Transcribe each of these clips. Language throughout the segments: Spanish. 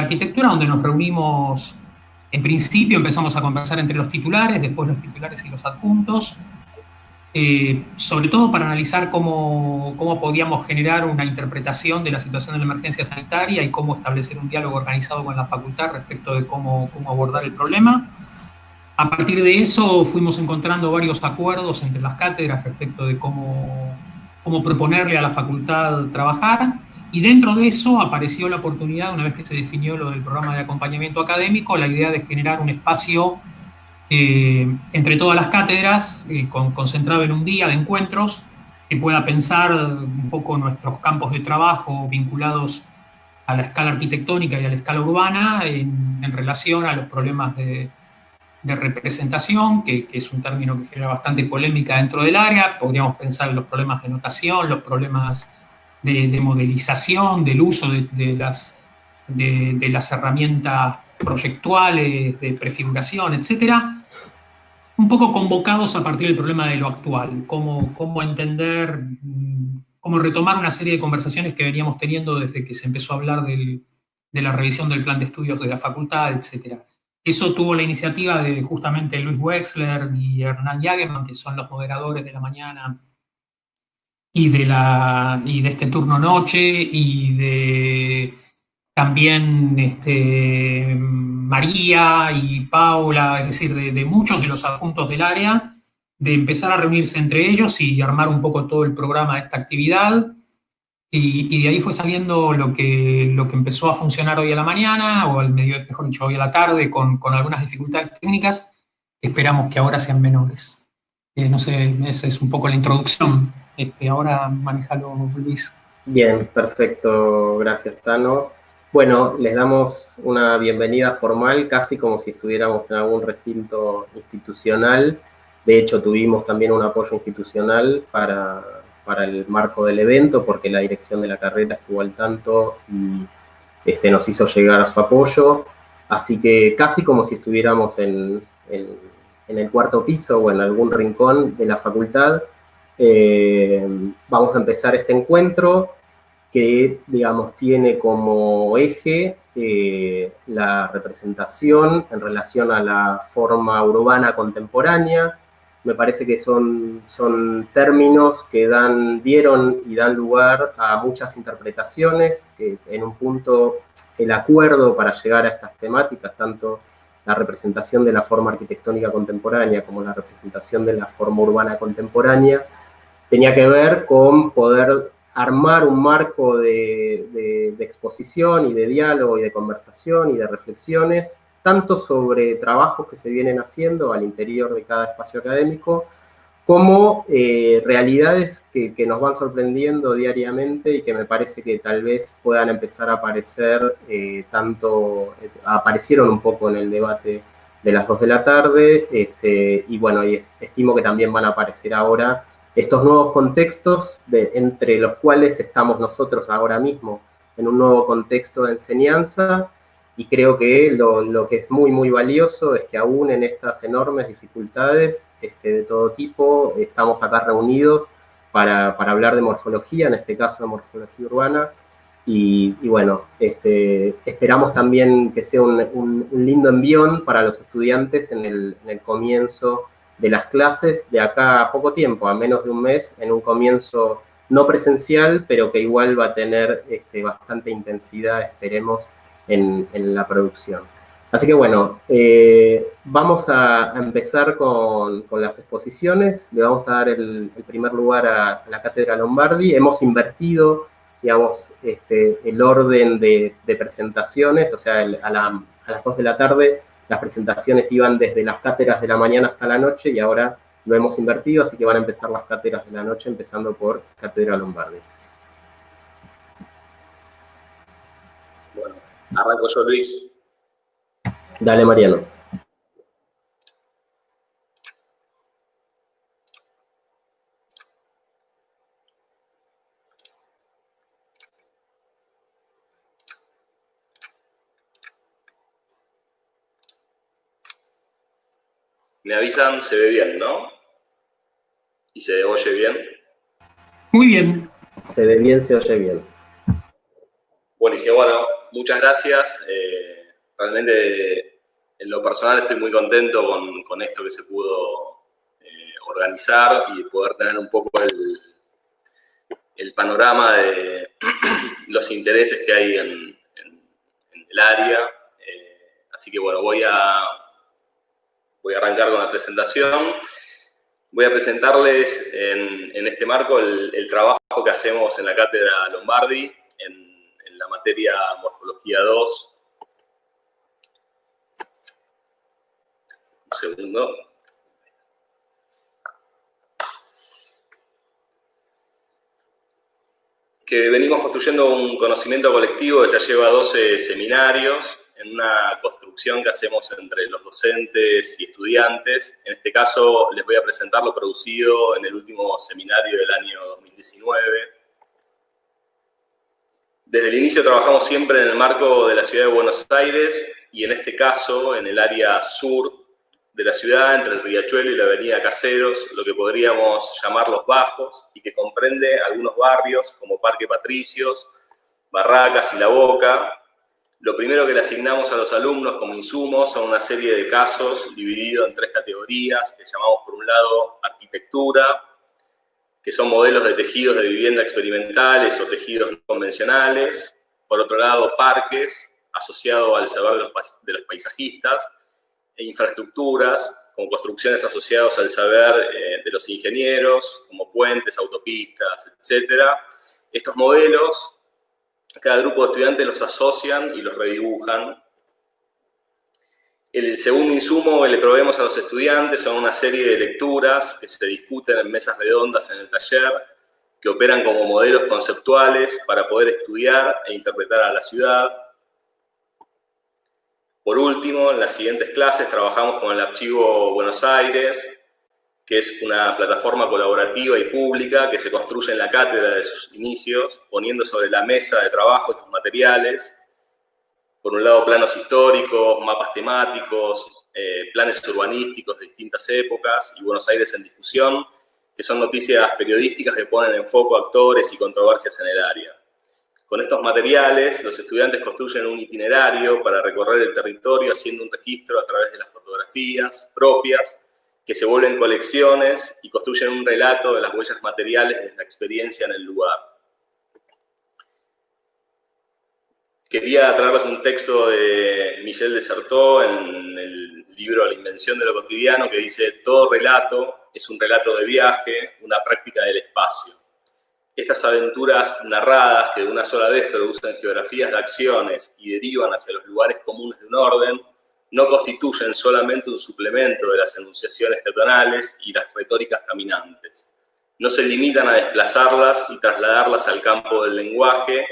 arquitectura, donde nos reunimos. En principio empezamos a conversar entre los titulares, después los titulares y los adjuntos, sobre todo para analizar cómo podíamos generar una interpretación de la situación de la emergencia sanitaria y cómo establecer un diálogo organizado con la facultad respecto de cómo abordar el problema. A partir de eso fuimos encontrando varios acuerdos entre las cátedras respecto de cómo proponerle a la facultad trabajar, y dentro de eso apareció la oportunidad, una vez que se definió lo del programa de acompañamiento académico, la idea de generar un espacio entre todas las cátedras, concentrado en un día de encuentros, que pueda pensar un poco nuestros campos de trabajo vinculados a la escala arquitectónica y a la escala urbana en relación a los problemas de representación, que es un término que genera bastante polémica dentro del área. Podríamos pensar en los problemas de notación, los problemas de modelización, del uso de las herramientas proyectuales, de prefiguración, etcétera, un poco convocados a partir del problema de lo actual, cómo entender, cómo retomar una serie de conversaciones que veníamos teniendo desde que se empezó a hablar de la revisión del plan de estudios de la facultad, etcétera. Eso tuvo la iniciativa de justamente Luis Wexler y Hernán Jagemann, que son los moderadores de la mañana y de este turno noche, y de también María y Paula, es decir, de muchos de los adjuntos del área, de empezar a reunirse entre ellos y armar un poco todo el programa de esta actividad. Y de ahí fue saliendo lo que empezó a funcionar hoy a la mañana, o al medio, mejor dicho, hoy a la tarde, con algunas dificultades técnicas. Esperamos que ahora sean menores. No sé, esa es un poco la introducción. Ahora manéjalo, Luis. Bien, perfecto. Gracias, Tano. Bueno, les damos una bienvenida formal, casi como si estuviéramos en algún recinto institucional. De hecho, tuvimos también un apoyo institucional para el marco del evento, porque la dirección de la carrera estuvo al tanto y nos hizo llegar su apoyo. Así que casi como si estuviéramos en el cuarto piso o en algún rincón de la facultad. Vamos a empezar este encuentro que, digamos, tiene como eje la representación en relación a la forma urbana contemporánea. Me parece que son términos que dieron y dan lugar a muchas interpretaciones, que en un punto el acuerdo para llegar a estas temáticas, tanto la representación de la forma arquitectónica contemporánea como la representación de la forma urbana contemporánea, tenía que ver con poder armar un marco de exposición y de diálogo y de conversación y de reflexiones, tanto sobre trabajos que se vienen haciendo al interior de cada espacio académico, como realidades que nos van sorprendiendo diariamente y que me parece que tal vez puedan empezar a aparecer, aparecieron un poco en el debate de las 2 de la tarde, y bueno, y estimo que también van a aparecer ahora estos nuevos contextos entre los cuales estamos nosotros ahora mismo en un nuevo contexto de enseñanza, y creo que lo que es muy, muy valioso es que aún en estas enormes dificultades de todo tipo, estamos acá reunidos para hablar de morfología, en este caso de morfología urbana, y bueno, esperamos también que sea un lindo envión para los estudiantes en el comienzo de las clases de acá a poco tiempo, a menos de un mes, en un comienzo no presencial, pero que igual va a tener bastante intensidad, esperemos, en la producción. Así que bueno, vamos a empezar con las exposiciones. Le vamos a dar el primer lugar a la Cátedra Lombardi. Hemos invertido, digamos, el orden de presentaciones, o sea, a las 2 de la tarde las presentaciones iban desde las cátedras de la mañana hasta la noche, y ahora lo hemos invertido, así que van a empezar las cátedras de la noche, empezando por Cátedra Lombardi. Bueno, arranco yo, Luis. Dale, Mariano. Me avisan, se ve bien, ¿no? ¿Y se oye bien? Muy bien. Se ve bien, se oye bien. Buenísimo. Bueno, muchas gracias. Realmente, en lo personal, estoy muy contento con esto que se pudo organizar y poder tener un poco el panorama de los intereses que hay en el área. Así que, bueno, voy a arrancar con la presentación. Voy a presentarles en este marco el trabajo que hacemos en la Cátedra Lombardi en la materia Morfología 2. Un segundo. Que venimos construyendo un conocimiento colectivo que ya lleva 12 seminarios en una construcción que hacemos entre los docentes y estudiantes. En este caso, les voy a presentar lo producido en el último seminario del año 2019. Desde el inicio trabajamos siempre en el marco de la ciudad de Buenos Aires y en este caso en el área sur de la ciudad, entre el Riachuelo y la avenida Caseros, lo que podríamos llamar los Bajos, y que comprende algunos barrios como Parque Patricios, Barracas y La Boca. Lo primero que le asignamos a los alumnos como insumos son una serie de casos divididos en 3 categorías que llamamos, por un lado, arquitectura, que son modelos de tejidos de vivienda experimentales o tejidos no convencionales. Por otro lado, parques, asociado al saber de los paisajistas, e infraestructuras, con construcciones asociadas al saber de los ingenieros, como puentes, autopistas, etc. Estos modelos, cada grupo de estudiantes los asocian y los redibujan. El segundo insumo que le proveemos a los estudiantes son una serie de lecturas que se discuten en mesas redondas en el taller, que operan como modelos conceptuales para poder estudiar e interpretar a la ciudad. Por último, en las siguientes clases trabajamos con el Archivo Buenos Aires, que es una plataforma colaborativa y pública que se construye en la cátedra de sus inicios, poniendo sobre la mesa de trabajo estos materiales. Por un lado, planos históricos, mapas temáticos, planes urbanísticos de distintas épocas y Buenos Aires en discusión, que son noticias periodísticas que ponen en foco actores y controversias en el área. Con estos materiales, los estudiantes construyen un itinerario para recorrer el territorio haciendo un registro a través de las fotografías propias, que se vuelven colecciones y construyen un relato de las huellas materiales de la experiencia en el lugar. Quería traerles un texto de Michel de Certeau en el libro La invención de lo cotidiano, que dice: todo relato es un relato de viaje, una práctica del espacio. Estas aventuras narradas, que de una sola vez producen geografías de acciones y derivan hacia los lugares comunes de un orden, no constituyen solamente un suplemento de las enunciaciones peatonales y las retóricas caminantes. No se limitan a desplazarlas y trasladarlas al campo del lenguaje.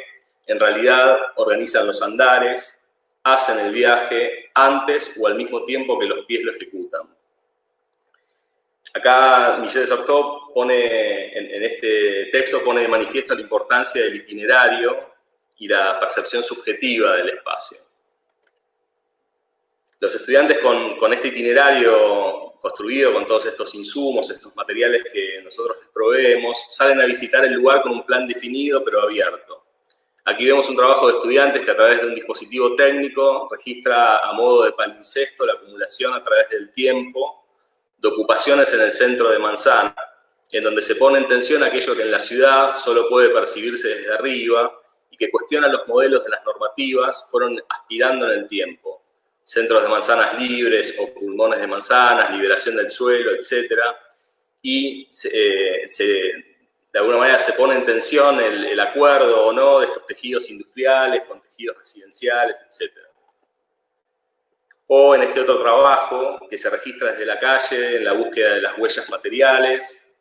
En realidad, organizan los andares, hacen el viaje antes o al mismo tiempo que los pies lo ejecutan. Acá Michel de Certeau pone, en este texto, pone de manifiesto la importancia del itinerario y la percepción subjetiva del espacio. Los estudiantes con este itinerario construido, con todos estos insumos, estos materiales que nosotros les proveemos, salen a visitar el lugar con un plan definido pero abierto. Aquí vemos un trabajo de estudiantes que a través de un dispositivo técnico registra a modo de palincesto la acumulación a través del tiempo de ocupaciones en el centro de Manzana, en donde se pone en tensión aquello que en la ciudad solo puede percibirse desde arriba y que cuestiona los modelos de las normativas fueron aspirando en el tiempo. Centros de manzanas libres o pulmones de manzanas, liberación del suelo, etc. Y de alguna manera se pone en tensión el acuerdo o no de estos tejidos industriales con tejidos residenciales, etc. O en este otro trabajo que se registra desde la calle, en la búsqueda de las huellas materiales,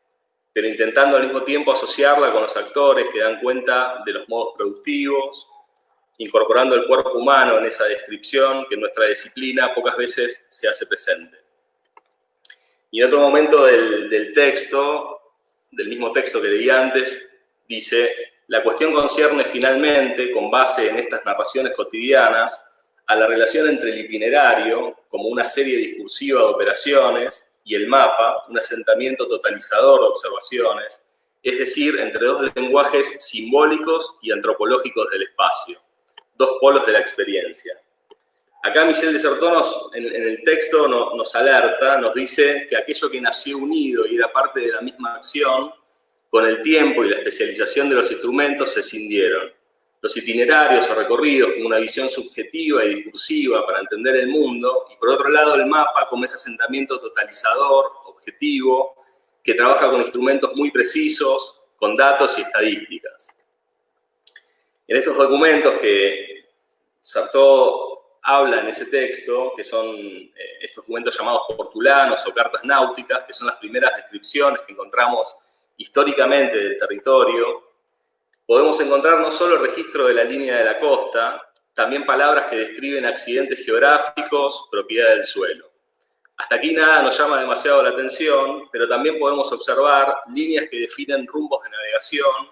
pero intentando al mismo tiempo asociarla con los actores que dan cuenta de los modos productivos, incorporando el cuerpo humano en esa descripción que en nuestra disciplina pocas veces se hace presente. Y en otro momento del texto, del mismo texto que leí antes, dice: la cuestión concierne finalmente, con base en estas narraciones cotidianas, a la relación entre el itinerario, como una serie discursiva de operaciones, y el mapa, un asentamiento totalizador de observaciones, es decir, entre dos lenguajes simbólicos y antropológicos del espacio. dos polos de la experiencia. Acá Michel Desserteau en el texto nos alerta, nos dice que aquello que nació unido y era parte de la misma acción, con el tiempo y la especialización de los instrumentos se cindieron. Los itinerarios o recorridos como una visión subjetiva y discursiva para entender el mundo, y por otro lado el mapa como ese asentamiento totalizador, objetivo, que trabaja con instrumentos muy precisos, con datos y estadísticas. En estos documentos que Sartor habla en ese texto, que son estos documentos llamados portulanos o cartas náuticas, que son las primeras descripciones que encontramos históricamente del territorio, podemos encontrar no solo el registro de la línea de la costa, también palabras que describen accidentes geográficos, propiedad del suelo. Hasta aquí nada nos llama demasiado la atención, pero también podemos observar líneas que definen rumbos de navegación,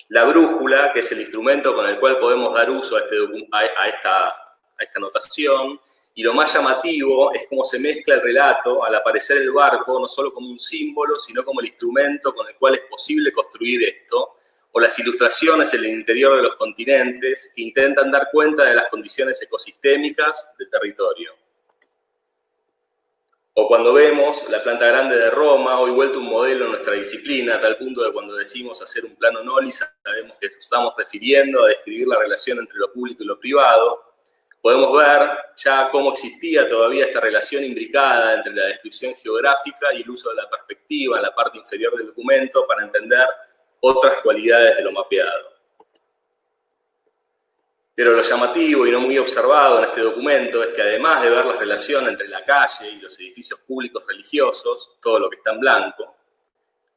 la brújula, que es el instrumento con el cual podemos dar uso a esta notación, y lo más llamativo es cómo se mezcla el relato al aparecer el barco, no solo como un símbolo, sino como el instrumento con el cual es posible construir esto, o las ilustraciones en el interior de los continentes que intentan dar cuenta de las condiciones ecosistémicas del territorio. O cuando vemos la planta grande de Roma, hoy vuelto un modelo en nuestra disciplina, a tal punto de cuando decimos hacer un plano Noli, sabemos que nos estamos refiriendo a describir la relación entre lo público y lo privado. Podemos ver ya cómo existía todavía esta relación imbricada entre la descripción geográfica y el uso de la perspectiva en la parte inferior del documento para entender otras cualidades de lo mapeado. Pero lo llamativo y no muy observado en este documento es que además de ver la relación entre la calle y los edificios públicos religiosos, todo lo que está en blanco,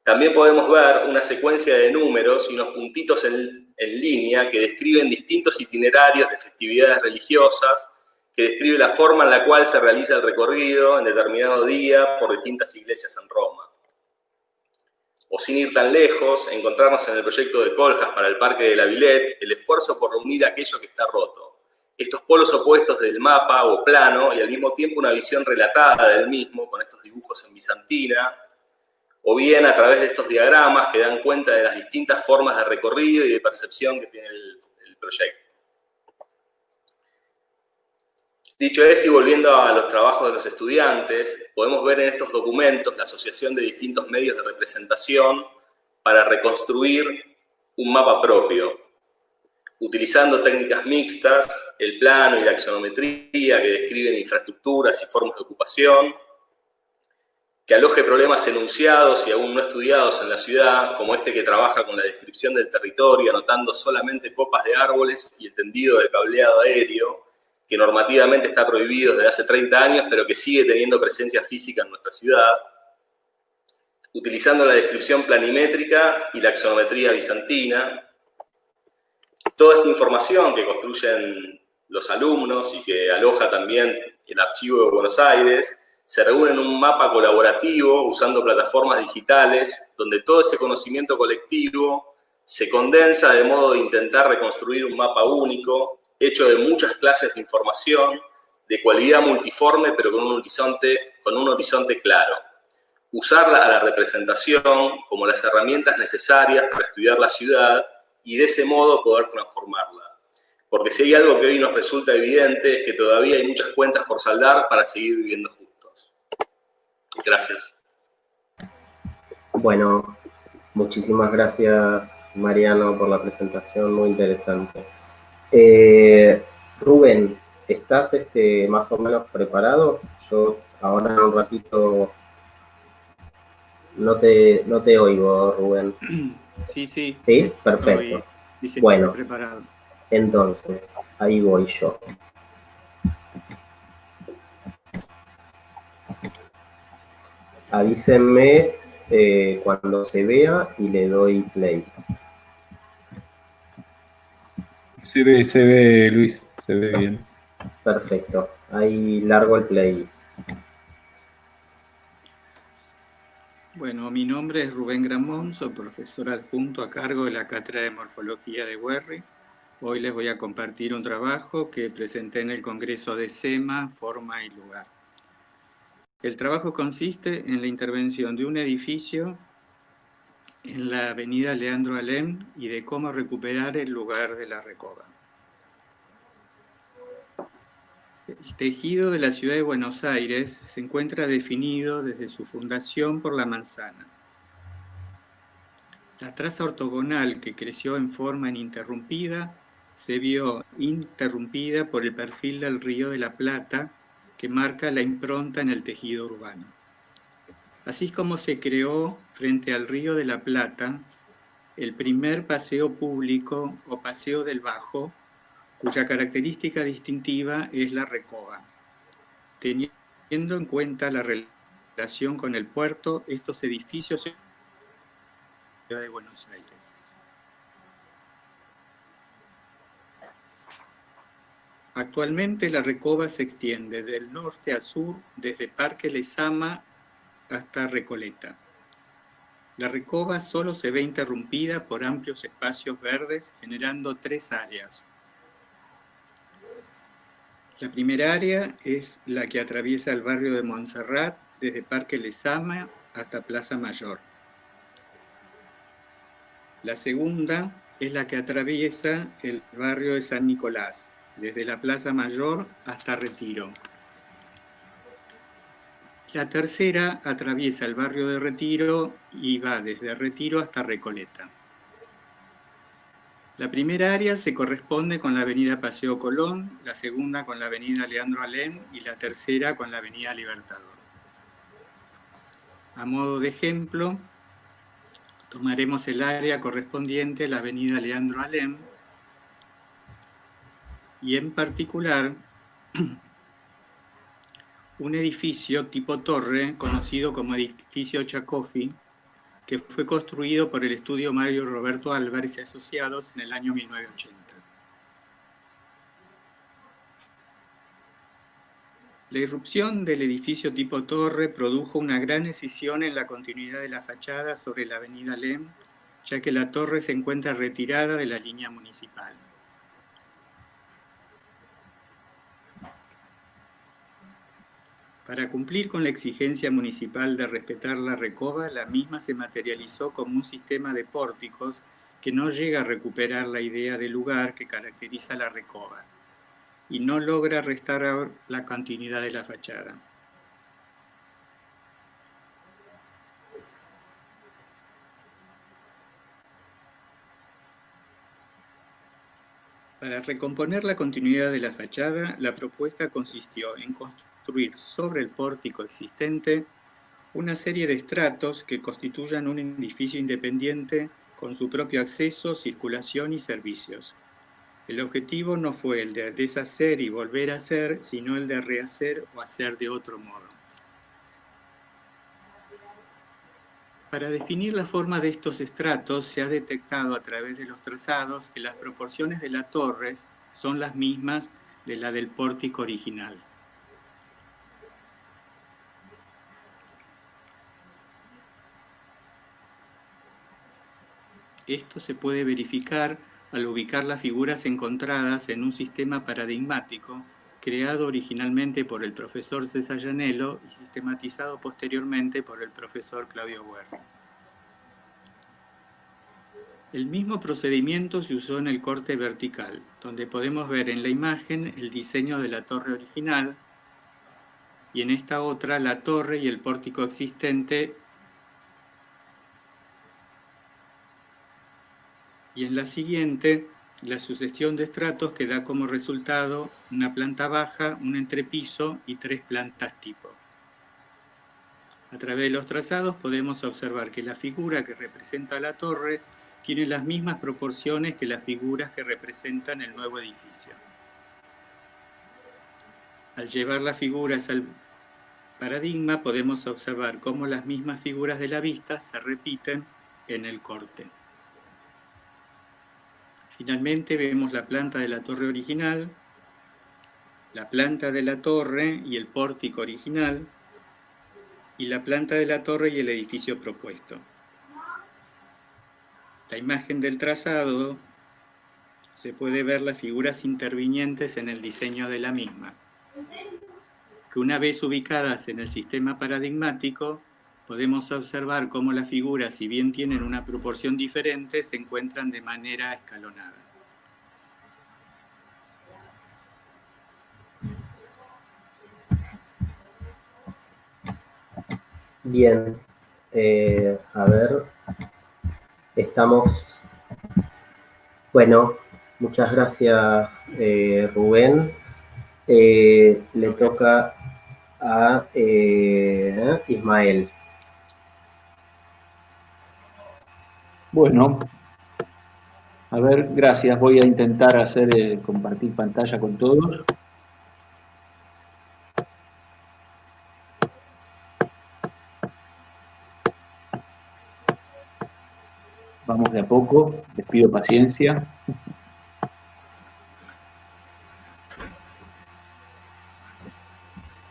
también podemos ver una secuencia de números y unos puntitos en línea que describen distintos itinerarios de festividades religiosas, que describe la forma en la cual se realiza el recorrido en determinado día por distintas iglesias en Roma. O sin ir tan lejos, encontrarnos en el proyecto de Coljas para el Parque de la Villette el esfuerzo por reunir aquello que está roto. Estos polos opuestos del mapa o plano y al mismo tiempo una visión relatada del mismo con estos dibujos en bizantina, o bien a través de estos diagramas que dan cuenta de las distintas formas de recorrido y de percepción que tiene el proyecto. Dicho esto y volviendo a los trabajos de los estudiantes, podemos ver en estos documentos la asociación de distintos medios de representación para reconstruir un mapa propio, utilizando técnicas mixtas, el plano y la axonometría que describen infraestructuras y formas de ocupación, que aloje problemas enunciados y aún no estudiados en la ciudad, como este que trabaja con la descripción del territorio, anotando solamente copas de árboles y el tendido del cableado aéreo, que normativamente está prohibido desde hace 30 años, pero que sigue teniendo presencia física en nuestra ciudad, utilizando la descripción planimétrica y la axonometría bizantina. Toda esta información que construyen los alumnos y que aloja también el Archivo de Buenos Aires, se reúne en un mapa colaborativo usando plataformas digitales, donde todo ese conocimiento colectivo se condensa de modo de intentar reconstruir un mapa único, hecho de muchas clases de información, de cualidad multiforme, pero con un horizonte claro. Usarla a la representación como las herramientas necesarias para estudiar la ciudad y de ese modo poder transformarla. Porque si hay algo que hoy nos resulta evidente es que todavía hay muchas cuentas por saldar para seguir viviendo juntos. Gracias. Bueno, muchísimas gracias, Mariano, por la presentación, muy interesante. Rubén, ¿estás más o menos preparado? Yo ahora en un ratito no te oigo, Rubén. Sí. ¿Sí? Perfecto. Bueno, preparado. Entonces, ahí voy yo. Avísenme cuando se vea y le doy play. Se ve, Luis, se ve bien. Perfecto, ahí largo el play. Bueno, mi nombre es Rubén Gramón, soy profesor adjunto a cargo de la Cátedra de Morfología de UERRI. Hoy les voy a compartir un trabajo que presenté en el Congreso de SEMA, Forma y Lugar. El trabajo consiste en la intervención de un edificio en la avenida Leandro Alem y de cómo recuperar el lugar de la Recoba. El tejido de la ciudad de Buenos Aires se encuentra definido desde su fundación por la manzana. La traza ortogonal que creció en forma ininterrumpida se vio interrumpida por el perfil del Río de la Plata, que marca la impronta en el tejido urbano. Así es como se creó frente al Río de la Plata el primer paseo público o paseo del Bajo, cuya característica distintiva es la recoba. Teniendo en cuenta la relación con el puerto, estos edificios de la ciudad de Buenos Aires. Actualmente la recoba se extiende del norte a sur desde Parque Lezama hasta Recoleta. La recoba solo se ve interrumpida por amplios espacios verdes, generando 3 áreas. La primera área es la que atraviesa el barrio de Montserrat desde Parque Lezama hasta Plaza Mayor. La segunda es la que atraviesa el barrio de San Nicolás, desde la Plaza Mayor hasta Retiro. La tercera atraviesa el barrio de Retiro y va desde Retiro hasta Recoleta. La primera área se corresponde con la avenida Paseo Colón, la segunda con la avenida Leandro Alem y la tercera con la avenida Libertador. A modo de ejemplo, tomaremos el área correspondiente a la avenida Leandro Alem y en particular un edificio tipo torre conocido como edificio Chacofi, que fue construido por el estudio Mario Roberto Álvarez y Asociados en el año 1980. La irrupción del edificio tipo torre produjo una gran escisión en la continuidad de la fachada sobre la avenida Alem, ya que la torre se encuentra retirada de la línea municipal. Para cumplir con la exigencia municipal de respetar la recoba, la misma se materializó como un sistema de pórticos que no llega a recuperar la idea de lugar que caracteriza la recoba y no logra restaurar la continuidad de la fachada. Para recomponer la continuidad de la fachada, la propuesta consistió en construir sobre el pórtico existente una serie de estratos que constituyan un edificio independiente con su propio acceso, circulación y servicios. El objetivo no fue el de deshacer y volver a hacer, sino el de rehacer o hacer de otro modo. Para definir la forma de estos estratos, se ha detectado a través de los trazados que las proporciones de las torres son las mismas de la del pórtico original. Esto se puede verificar al ubicar las figuras encontradas en un sistema paradigmático creado originalmente por el profesor César Llanello y sistematizado posteriormente por el profesor Claudio Werri. El mismo procedimiento se usó en el corte vertical, donde podemos ver en la imagen el diseño de la torre original y en esta otra la torre y el pórtico existente, y en la siguiente la sucesión de estratos que da como resultado una planta baja, un entrepiso y 3 plantas tipo. A través de los trazados podemos observar que la figura que representa la torre tiene las mismas proporciones que las figuras que representan el nuevo edificio. Al llevar las figuras al paradigma podemos observar cómo las mismas figuras de la vista se repiten en el corte. Finalmente vemos la planta de la torre original, la planta de la torre y el pórtico original, y la planta de la torre y el edificio propuesto. La imagen del trazado se puede ver las figuras intervinientes en el diseño de la misma, que una vez ubicadas en el sistema paradigmático, podemos observar cómo las figuras, si bien tienen una proporción diferente, se encuentran de manera escalonada. Bien, a ver, estamos, bueno, muchas gracias Rubén. Le toca a Ismael. Bueno, a ver, gracias. Voy a intentar hacer compartir pantalla con todos. Vamos de a poco, les pido paciencia.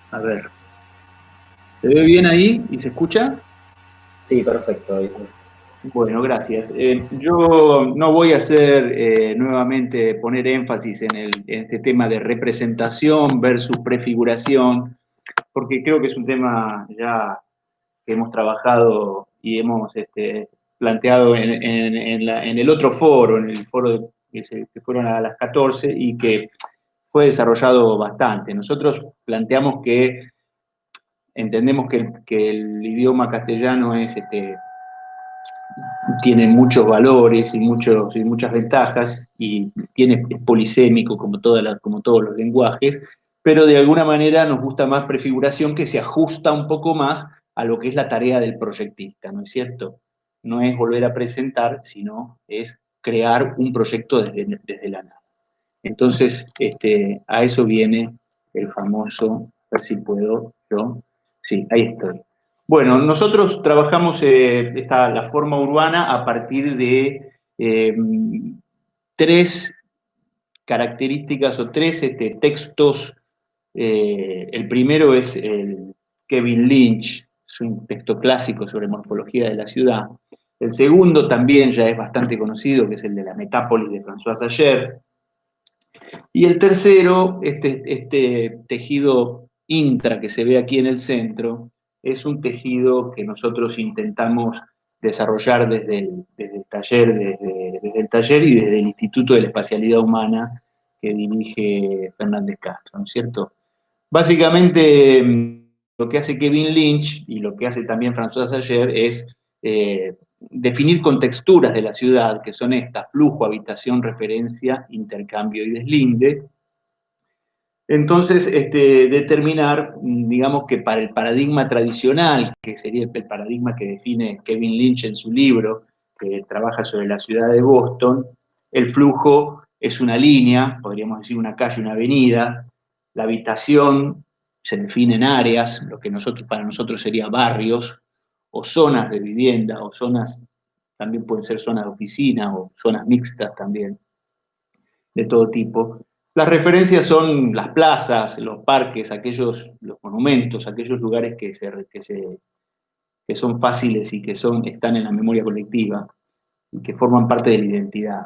A ver, ¿se ve bien ahí y se escucha? Sí, perfecto. Bueno, gracias. Yo no voy a hacer nuevamente poner énfasis en este tema de representación versus prefiguración, porque creo que es un tema ya que hemos trabajado y hemos planteado en el otro foro, en el foro que fueron a las 14 y que fue desarrollado bastante. Nosotros planteamos que entendemos que el idioma castellano tiene muchos valores y muchas ventajas y es polisémico como todos los lenguajes, pero de alguna manera nos gusta más prefiguración que se ajusta un poco más a lo que es la tarea del proyectista, ¿no es cierto? No es volver a presentar, sino es crear un proyecto desde la nada. Entonces, a eso viene el famoso, a ver si puedo yo, sí, ahí estoy. Bueno, nosotros trabajamos la forma urbana a partir de tres características o tres textos. El primero es el Kevin Lynch, es un texto clásico sobre morfología de la ciudad. El segundo también ya es bastante conocido, que es el de la Metápolis de François Sager. Y el tercero, este tejido intra que se ve aquí en el centro, es un tejido que nosotros intentamos desarrollar desde el taller y desde el Instituto de la Espacialidad Humana que dirige Fernández Castro, ¿no es cierto? Básicamente, lo que hace Kevin Lynch y lo que hace también François Sager es definir contexturas de la ciudad, que son estas: flujo, habitación, referencia, intercambio y deslinde. Entonces, determinar, digamos que para el paradigma tradicional, que sería el paradigma que define Kevin Lynch en su libro, que trabaja sobre la ciudad de Boston, el flujo es una línea, podríamos decir una calle, una avenida. La habitación se define en áreas, lo que para nosotros sería barrios, o zonas de vivienda, o zonas, también pueden ser zonas de oficina, o zonas mixtas también, de todo tipo. Las referencias son las plazas, los parques, los monumentos, aquellos lugares que son fáciles y que están en la memoria colectiva y que forman parte de la identidad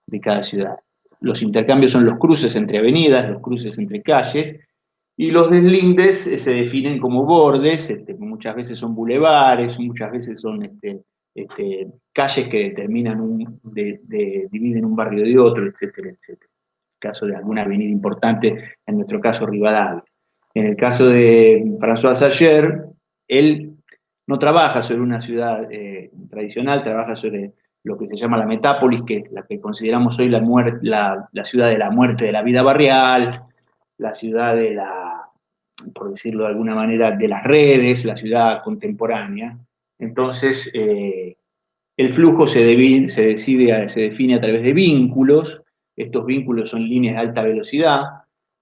de cada ciudad. Los intercambios son los cruces entre avenidas, los cruces entre calles, y los deslindes se definen como bordes, muchas veces son bulevares, muchas veces son calles que dividen un barrio de otro, etcétera, etcétera. Caso de alguna avenida importante, en nuestro caso Rivadavia. En el caso de François Sager, él no trabaja sobre una ciudad tradicional, trabaja sobre lo que se llama la metápolis, que es la que consideramos hoy la ciudad de la muerte de la vida barrial, la ciudad por decirlo de alguna manera, de las redes, la ciudad contemporánea. Entonces, el flujo se define a través de vínculos. Estos vínculos son líneas de alta velocidad,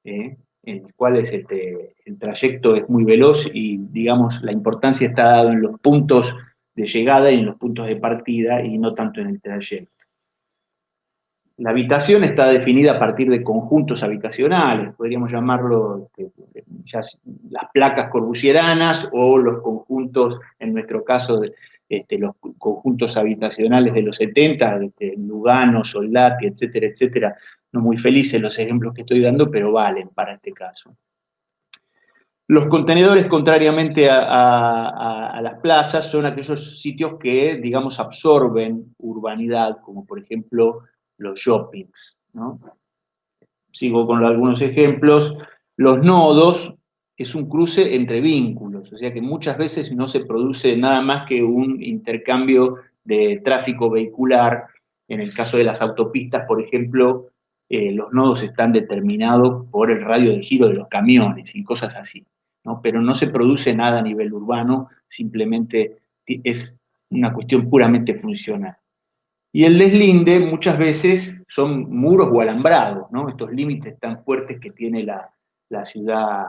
en las cuales el trayecto es muy veloz y, digamos, la importancia está dada en los puntos de llegada y en los puntos de partida y no tanto en el trayecto. La habitación está definida a partir de conjuntos habitacionales, podríamos llamarlo las placas corbusieranas o los conjuntos, en nuestro caso, los conjuntos habitacionales de los 70, Lugano, Soldati, etcétera, etcétera. No muy felices los ejemplos que estoy dando, pero valen para este caso. Los contenedores, contrariamente a las plazas, son aquellos sitios que, digamos, absorben urbanidad, como por ejemplo los shoppings, ¿no? Sigo con algunos ejemplos. Los nodos es un cruce entre vínculos, o sea que muchas veces no se produce nada más que un intercambio de tráfico vehicular. En el caso de las autopistas, por ejemplo, los nodos están determinados por el radio de giro de los camiones y cosas así, ¿no? Pero no se produce nada a nivel urbano, simplemente es una cuestión puramente funcional. Y el deslinde muchas veces son muros o alambrados, ¿no? Estos límites tan fuertes que tiene la ciudad.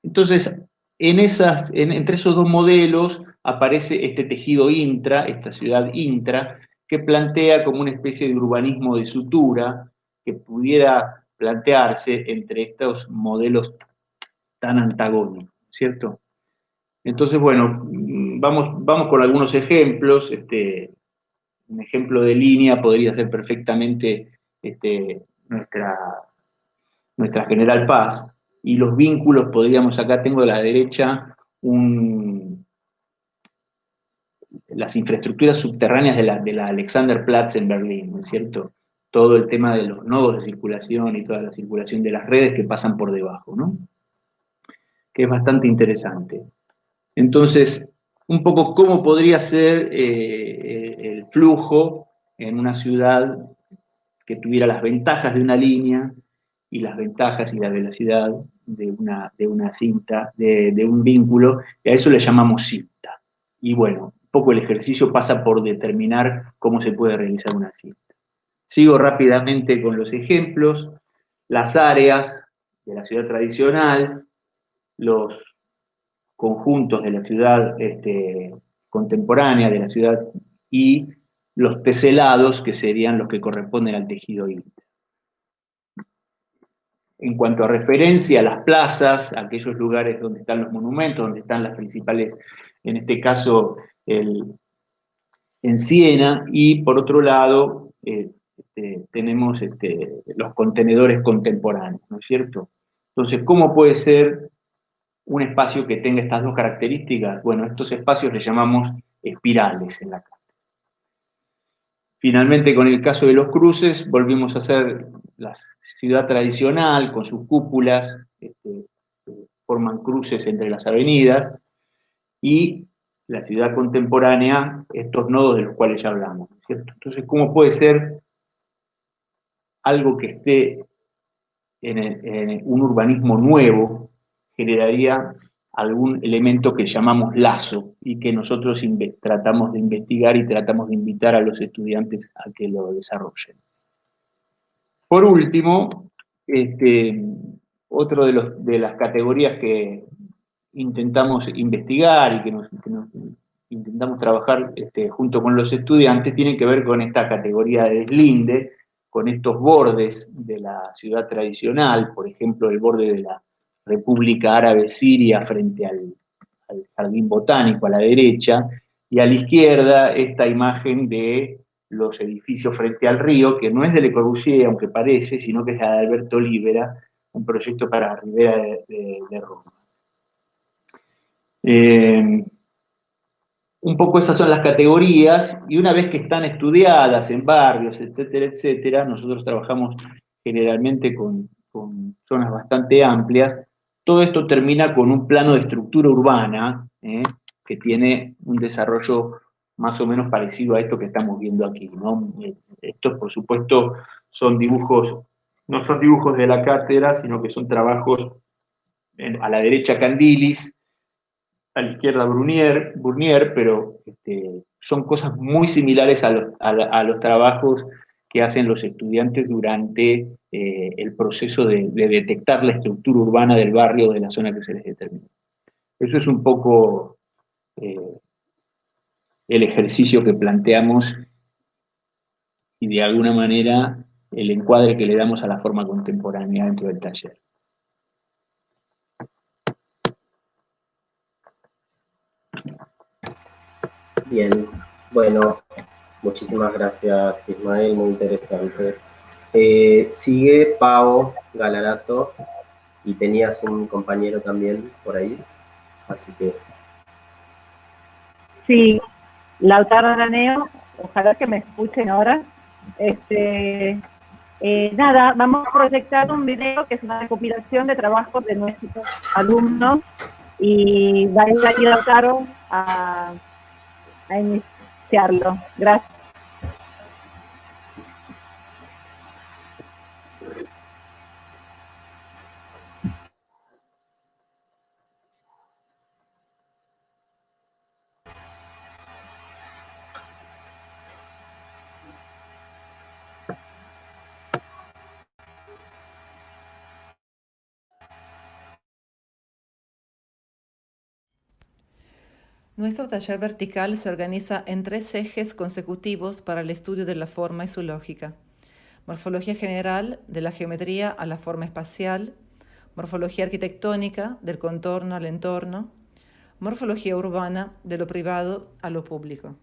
Entonces, entre esos dos modelos aparece este tejido intra, esta ciudad intra, que plantea como una especie de urbanismo de sutura que pudiera plantearse entre estos modelos tan antagónicos, ¿cierto? Entonces, bueno, vamos con algunos ejemplos. Un ejemplo de línea podría ser perfectamente nuestra General Paz, y los vínculos podríamos, acá tengo a la derecha las infraestructuras subterráneas de la Alexanderplatz en Berlín, ¿no es cierto? Todo el tema de los nodos de circulación y toda la circulación de las redes que pasan por debajo, ¿no? Que es bastante interesante. Entonces, un poco cómo podría ser el flujo en una ciudad que tuviera las ventajas de una línea y las ventajas y la velocidad de una cinta, de un vínculo, y a eso le llamamos cinta. Y bueno, un poco el ejercicio pasa por determinar cómo se puede realizar una cinta. Sigo rápidamente con los ejemplos. Las áreas de la ciudad tradicional, los conjuntos de la ciudad contemporánea, de la ciudad, y los teselados, que serían los que corresponden al tejido intra. En cuanto a referencia a las plazas, aquellos lugares donde están los monumentos, donde están las principales, en este caso en Siena, y por otro lado tenemos los contenedores contemporáneos, ¿no es cierto? Entonces, ¿cómo puede ser un espacio que tenga estas dos características? Bueno, estos espacios les llamamos espirales en la carta. Finalmente, con el caso de los cruces, volvimos a hacer la ciudad tradicional con sus cúpulas, forman cruces entre las avenidas, y la ciudad contemporánea, estos nodos de los cuales ya hablamos, ¿cierto? Entonces, ¿cómo puede ser algo que esté en un urbanismo nuevo? Generaría algún elemento que llamamos lazo y que nosotros tratamos de investigar y tratamos de invitar a los estudiantes a que lo desarrollen. Por último, otro de las categorías que intentamos investigar y que nos intentamos trabajar junto con los estudiantes tiene que ver con esta categoría de deslinde, con estos bordes de la ciudad tradicional, por ejemplo, el borde de la República Árabe Siria frente al Jardín Botánico a la derecha, y a la izquierda esta imagen de los edificios frente al río, que no es de Le Corbusier, aunque parece, sino que es de Alberto Olivera, un proyecto para Ribera de Roma. Un poco esas son las categorías, y una vez que están estudiadas en barrios, etcétera, etcétera, nosotros trabajamos generalmente con zonas bastante amplias. Todo esto termina con un plano de estructura urbana, que tiene un desarrollo más o menos parecido a esto que estamos viendo aquí, ¿no? Estos, por supuesto, son dibujos, no son dibujos de la cátedra, sino que son trabajos a la derecha Candilis, a la izquierda Burnier, pero son cosas muy similares a los trabajos que hacen los estudiantes durante el proceso de detectar la estructura urbana del barrio o de la zona que se les determina. Eso es un poco el ejercicio que planteamos y de alguna manera el encuadre que le damos a la forma contemporánea dentro del taller. Bien, bueno, muchísimas gracias, Ismael, muy interesante. Sigue Pau Galarato, y tenías un compañero también por ahí, así que... Sí, Lautaro Araneo, ojalá que me escuchen ahora. Nada, vamos a proyectar un video que es una recopilación de trabajos de nuestros alumnos y va a ir a Caro a iniciarlo. Gracias. Nuestro taller vertical se organiza en 3 ejes consecutivos para el estudio de la forma y su lógica. Morfología general, de la geometría a la forma espacial. Morfología arquitectónica, del contorno al entorno. Morfología urbana, de lo privado a lo público.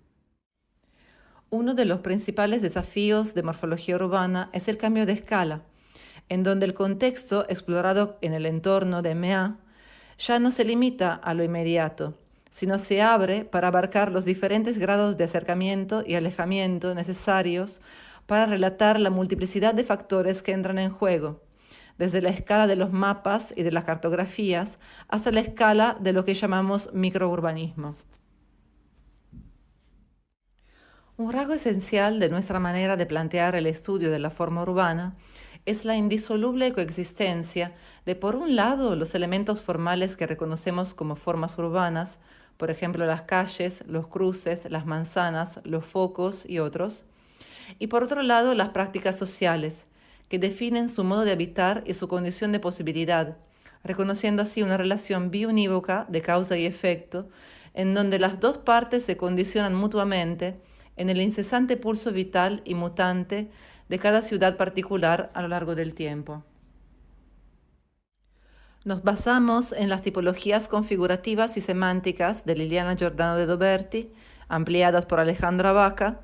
Uno de los principales desafíos de morfología urbana es el cambio de escala, en donde el contexto explorado en el entorno de MA ya no se limita a lo inmediato, sino se abre para abarcar los diferentes grados de acercamiento y alejamiento necesarios para relatar la multiplicidad de factores que entran en juego, desde la escala de los mapas y de las cartografías hasta la escala de lo que llamamos microurbanismo. Un rasgo esencial de nuestra manera de plantear el estudio de la forma urbana es la indisoluble coexistencia de, por un lado, los elementos formales que reconocemos como formas urbanas, por ejemplo, las calles, los cruces, las manzanas, los focos y otros, y por otro lado, las prácticas sociales, que definen su modo de habitar y su condición de posibilidad, reconociendo así una relación biunívoca de causa y efecto, en donde las dos partes se condicionan mutuamente en el incesante pulso vital y mutante de cada ciudad particular a lo largo del tiempo. Nos basamos en las tipologías configurativas y semánticas de Liliana Giordano de Doberti, ampliadas por Alejandra Vaca,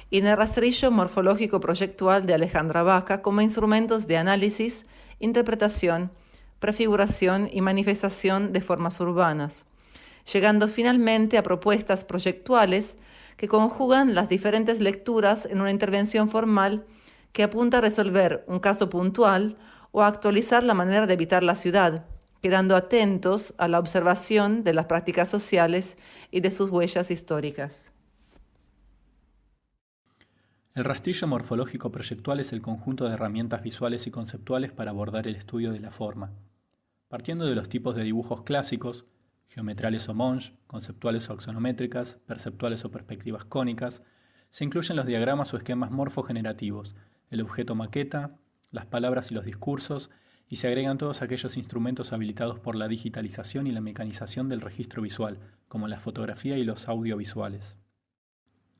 y en el rastrillo morfológico proyectual de Alejandra Vaca como instrumentos de análisis, interpretación, prefiguración y manifestación de formas urbanas, llegando finalmente a propuestas proyectuales que conjugan las diferentes lecturas en una intervención formal que apunta a resolver un caso puntual o a actualizar la manera de habitar la ciudad, quedando atentos a la observación de las prácticas sociales y de sus huellas históricas. El rastrillo morfológico proyectual es el conjunto de herramientas visuales y conceptuales para abordar el estudio de la forma. Partiendo de los tipos de dibujos clásicos, geometrales o Monge, conceptuales o axonométricas, perceptuales o perspectivas cónicas, se incluyen los diagramas o esquemas morfogenerativos, el objeto maqueta, las palabras y los discursos, y se agregan todos aquellos instrumentos habilitados por la digitalización y la mecanización del registro visual, como la fotografía y los audiovisuales.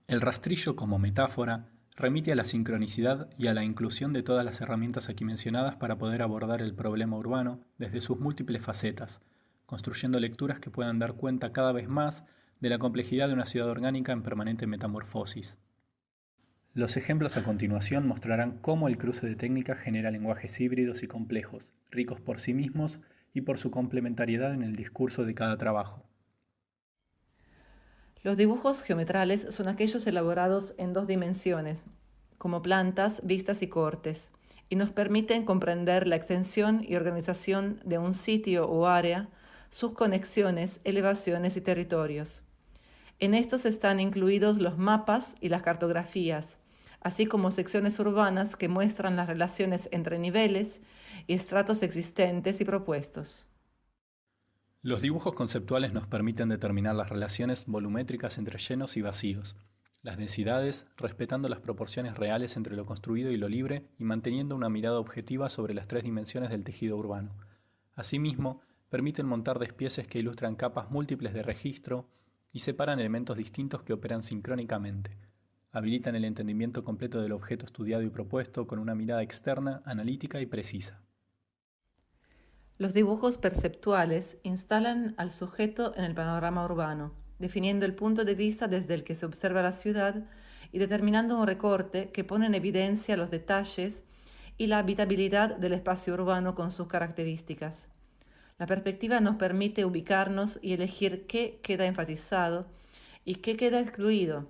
El rastrillo como metáfora remite a la sincronicidad y a la inclusión de todas las herramientas aquí mencionadas para poder abordar el problema urbano desde sus múltiples facetas, construyendo lecturas que puedan dar cuenta cada vez más de la complejidad de una ciudad orgánica en permanente metamorfosis. Los ejemplos a continuación mostrarán cómo el cruce de técnicas genera lenguajes híbridos y complejos, ricos por sí mismos y por su complementariedad en el discurso de cada trabajo. Los dibujos geometrales son aquellos elaborados en 2 dimensiones, como plantas, vistas y cortes, y nos permiten comprender la extensión y organización de un sitio o área, sus conexiones, elevaciones y territorios. En estos están incluidos los mapas y las cartografías, así como secciones urbanas que muestran las relaciones entre niveles y estratos existentes y propuestos. Los dibujos conceptuales nos permiten determinar las relaciones volumétricas entre llenos y vacíos, las densidades, respetando las proporciones reales entre lo construido y lo libre y manteniendo una mirada objetiva sobre las 3 dimensiones del tejido urbano. Asimismo, permiten montar despieces que ilustran capas múltiples de registro y separan elementos distintos que operan sincrónicamente. Habilitan el entendimiento completo del objeto estudiado y propuesto con una mirada externa, analítica y precisa. Los dibujos perceptuales instalan al sujeto en el panorama urbano, definiendo el punto de vista desde el que se observa la ciudad y determinando un recorte que pone en evidencia los detalles y la habitabilidad del espacio urbano con sus características. La perspectiva nos permite ubicarnos y elegir qué queda enfatizado y qué queda excluido.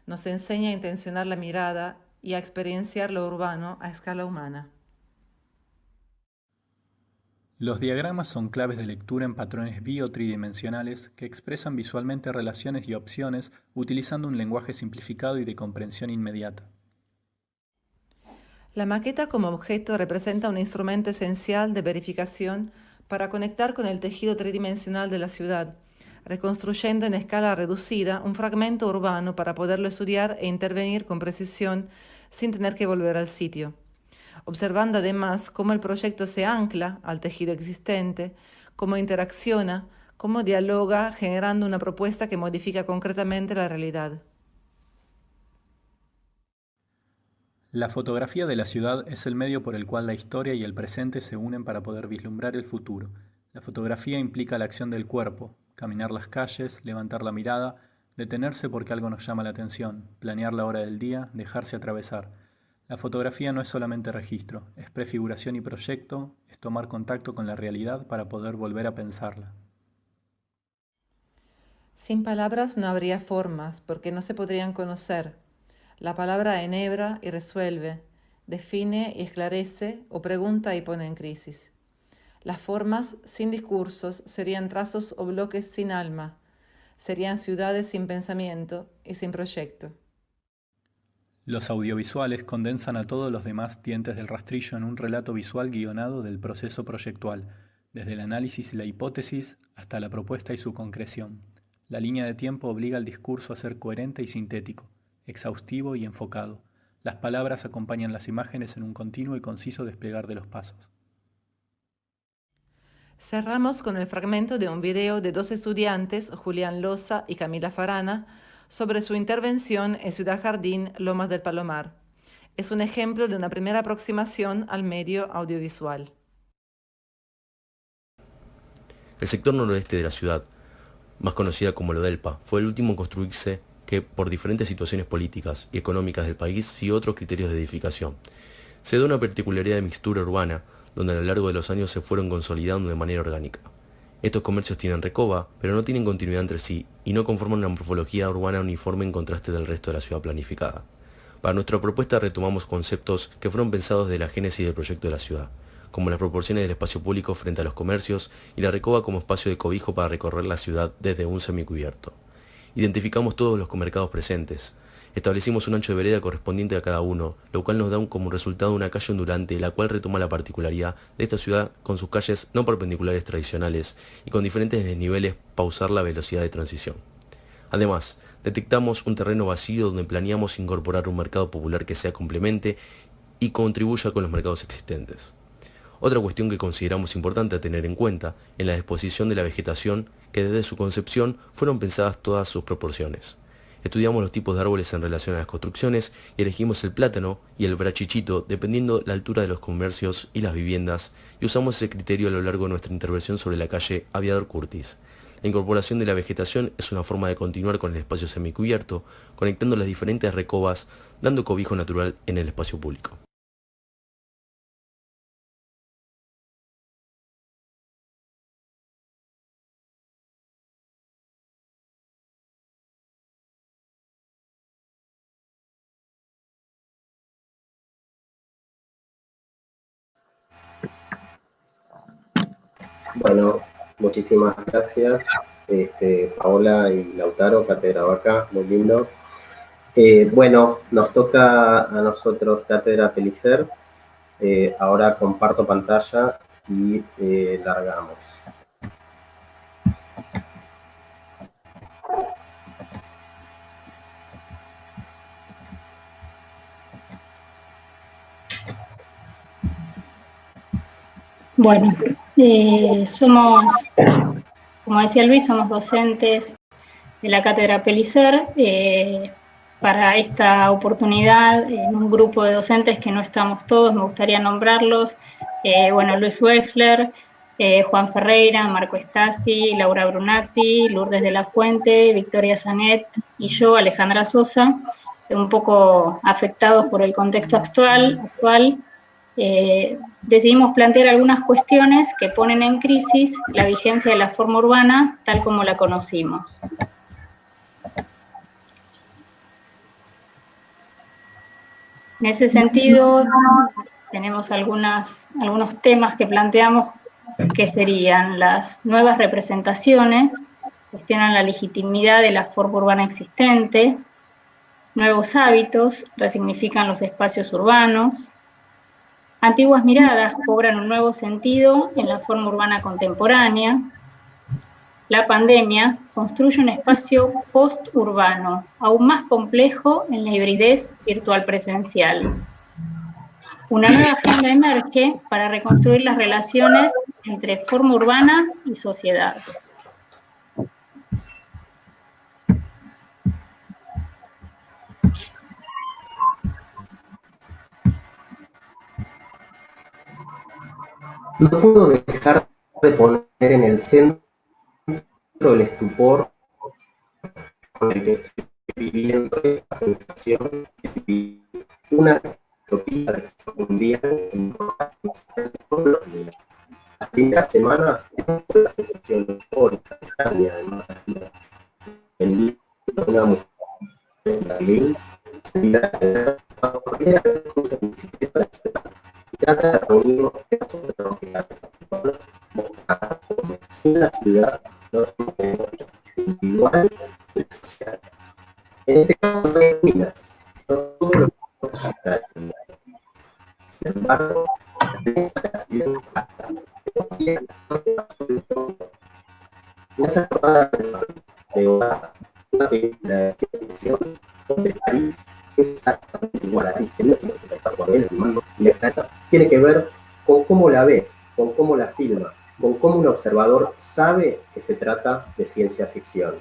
Nos enseña a intencionar la mirada y a experienciar lo urbano a escala humana. Los diagramas son claves de lectura en patrones bio-tridimensionales que expresan visualmente relaciones y opciones utilizando un lenguaje simplificado y de comprensión inmediata. La maqueta como objeto representa un instrumento esencial de verificación para conectar con el tejido tridimensional de la ciudad, reconstruyendo en escala reducida un fragmento urbano para poderlo estudiar e intervenir con precisión sin tener que volver al sitio, observando además cómo el proyecto se ancla al tejido existente, cómo interacciona, cómo dialoga, generando una propuesta que modifica concretamente la realidad. La fotografía de la ciudad es el medio por el cual la historia y el presente se unen para poder vislumbrar el futuro. La fotografía implica la acción del cuerpo, caminar las calles, levantar la mirada, detenerse porque algo nos llama la atención, planear la hora del día, dejarse atravesar. La fotografía no es solamente registro, es prefiguración y proyecto, es tomar contacto con la realidad para poder volver a pensarla. Sin palabras no habría formas, porque no se podrían conocer. La palabra enhebra y resuelve, define y esclarece, o pregunta y pone en crisis. Las formas sin discursos serían trazos o bloques sin alma, serían ciudades sin pensamiento y sin proyecto. Los audiovisuales condensan a todos los demás dientes del rastrillo en un relato visual guionado del proceso proyectual, desde el análisis y la hipótesis hasta la propuesta y su concreción. La línea de tiempo obliga al discurso a ser coherente y sintético, exhaustivo y enfocado. Las palabras acompañan las imágenes en un continuo y conciso desplegar de los pasos. Cerramos con el fragmento de un video de 2 estudiantes, Julián Loza y Camila Farana, sobre su intervención en Ciudad Jardín, Lomas del Palomar. Es un ejemplo de una primera aproximación al medio audiovisual. El sector noroeste de la ciudad, más conocida como Lodelpa, fue el último en construirse que, por diferentes situaciones políticas y económicas del país, siguió otros criterios de edificación. Se da una particularidad de mixtura urbana, donde a lo largo de los años se fueron consolidando de manera orgánica. Estos comercios tienen recoba, pero no tienen continuidad entre sí y no conforman una morfología urbana uniforme en contraste del resto de la ciudad planificada. Para nuestra propuesta retomamos conceptos que fueron pensados de la génesis del proyecto de la ciudad, como las proporciones del espacio público frente a los comercios y la recoba como espacio de cobijo para recorrer la ciudad desde un semicubierto. Identificamos todos los comercados presentes. Establecimos un ancho de vereda correspondiente a cada uno, lo cual nos da como resultado una calle ondulante, la cual retoma la particularidad de esta ciudad con sus calles no perpendiculares tradicionales y con diferentes desniveles pausar la velocidad de transición. Además, detectamos un terreno vacío donde planeamos incorporar un mercado popular que sea complemente y contribuya con los mercados existentes. Otra cuestión que consideramos importante a tener en cuenta en la disposición de la vegetación, que desde su concepción fueron pensadas todas sus proporciones. Estudiamos los tipos de árboles en relación a las construcciones y elegimos el plátano y el brachichito dependiendo la altura de los comercios y las viviendas, y usamos ese criterio a lo largo de nuestra intervención sobre la calle Aviador Curtis. La incorporación de la vegetación es una forma de continuar con el espacio semicubierto, conectando las diferentes recobas, dando cobijo natural en el espacio público. Bueno, muchísimas gracias, Paola y Lautaro, Cátedra Vaca, muy lindo. Bueno, nos toca a nosotros Cátedra Pellicer. Ahora comparto pantalla y largamos. Bueno, somos, como decía Luis, somos docentes de la Cátedra Pellicer. Para esta oportunidad, en un grupo de docentes que no estamos todos, me gustaría nombrarlos. Luis Wexler, Juan Ferreira, Marco Estasi, Laura Brunati, Lourdes de la Fuente, Victoria Sanet y yo, Alejandra Sosa, un poco afectados por el contexto actual. Decidimos plantear algunas cuestiones que ponen en crisis la vigencia de la forma urbana tal como la conocimos. En ese sentido, tenemos algunos temas que planteamos que serían las nuevas representaciones, cuestionan la legitimidad de la forma urbana existente, nuevos hábitos, resignifican los espacios urbanos, antiguas miradas cobran un nuevo sentido en la forma urbana contemporánea, la pandemia construye un espacio post-urbano, aún más complejo en la hibridez virtual-presencial. Una nueva agenda emerge para reconstruir las relaciones entre forma urbana y sociedad. No puedo dejar de poner en el centro el estupor con el que estoy viviendo esta sensación de vivir una utopía mundial en todos los días. Las primeras semanas tengo la sensación eufórica, extraña, además, el de una mujer en Berlín, salida de la primera vez con la bicicleta de la ciudad y trata de reunirnos pedazos de propiedad, mostrar cómo en la ciudad los tenemos individual y social. En este caso no hay ruinas, sino todo lo que podemos hacer. Sin embargo, la ciudad impacta. Me hace acordar de una película de ciencia ficción donde París es exactamente igual a París, en 1974, el mando y esta tiene que ver con cómo la ve, con cómo la filma, con cómo un observador sabe que se trata de ciencia ficción.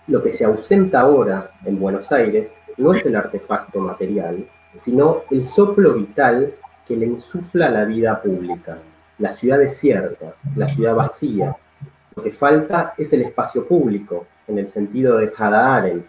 Lo que se ausenta ahora en Buenos Aires no es el artefacto material, sino el soplo vital que le insufla la vida pública, la ciudad desierta, la ciudad vacía. Lo que falta es el espacio público, en el sentido de Hannah Arendt,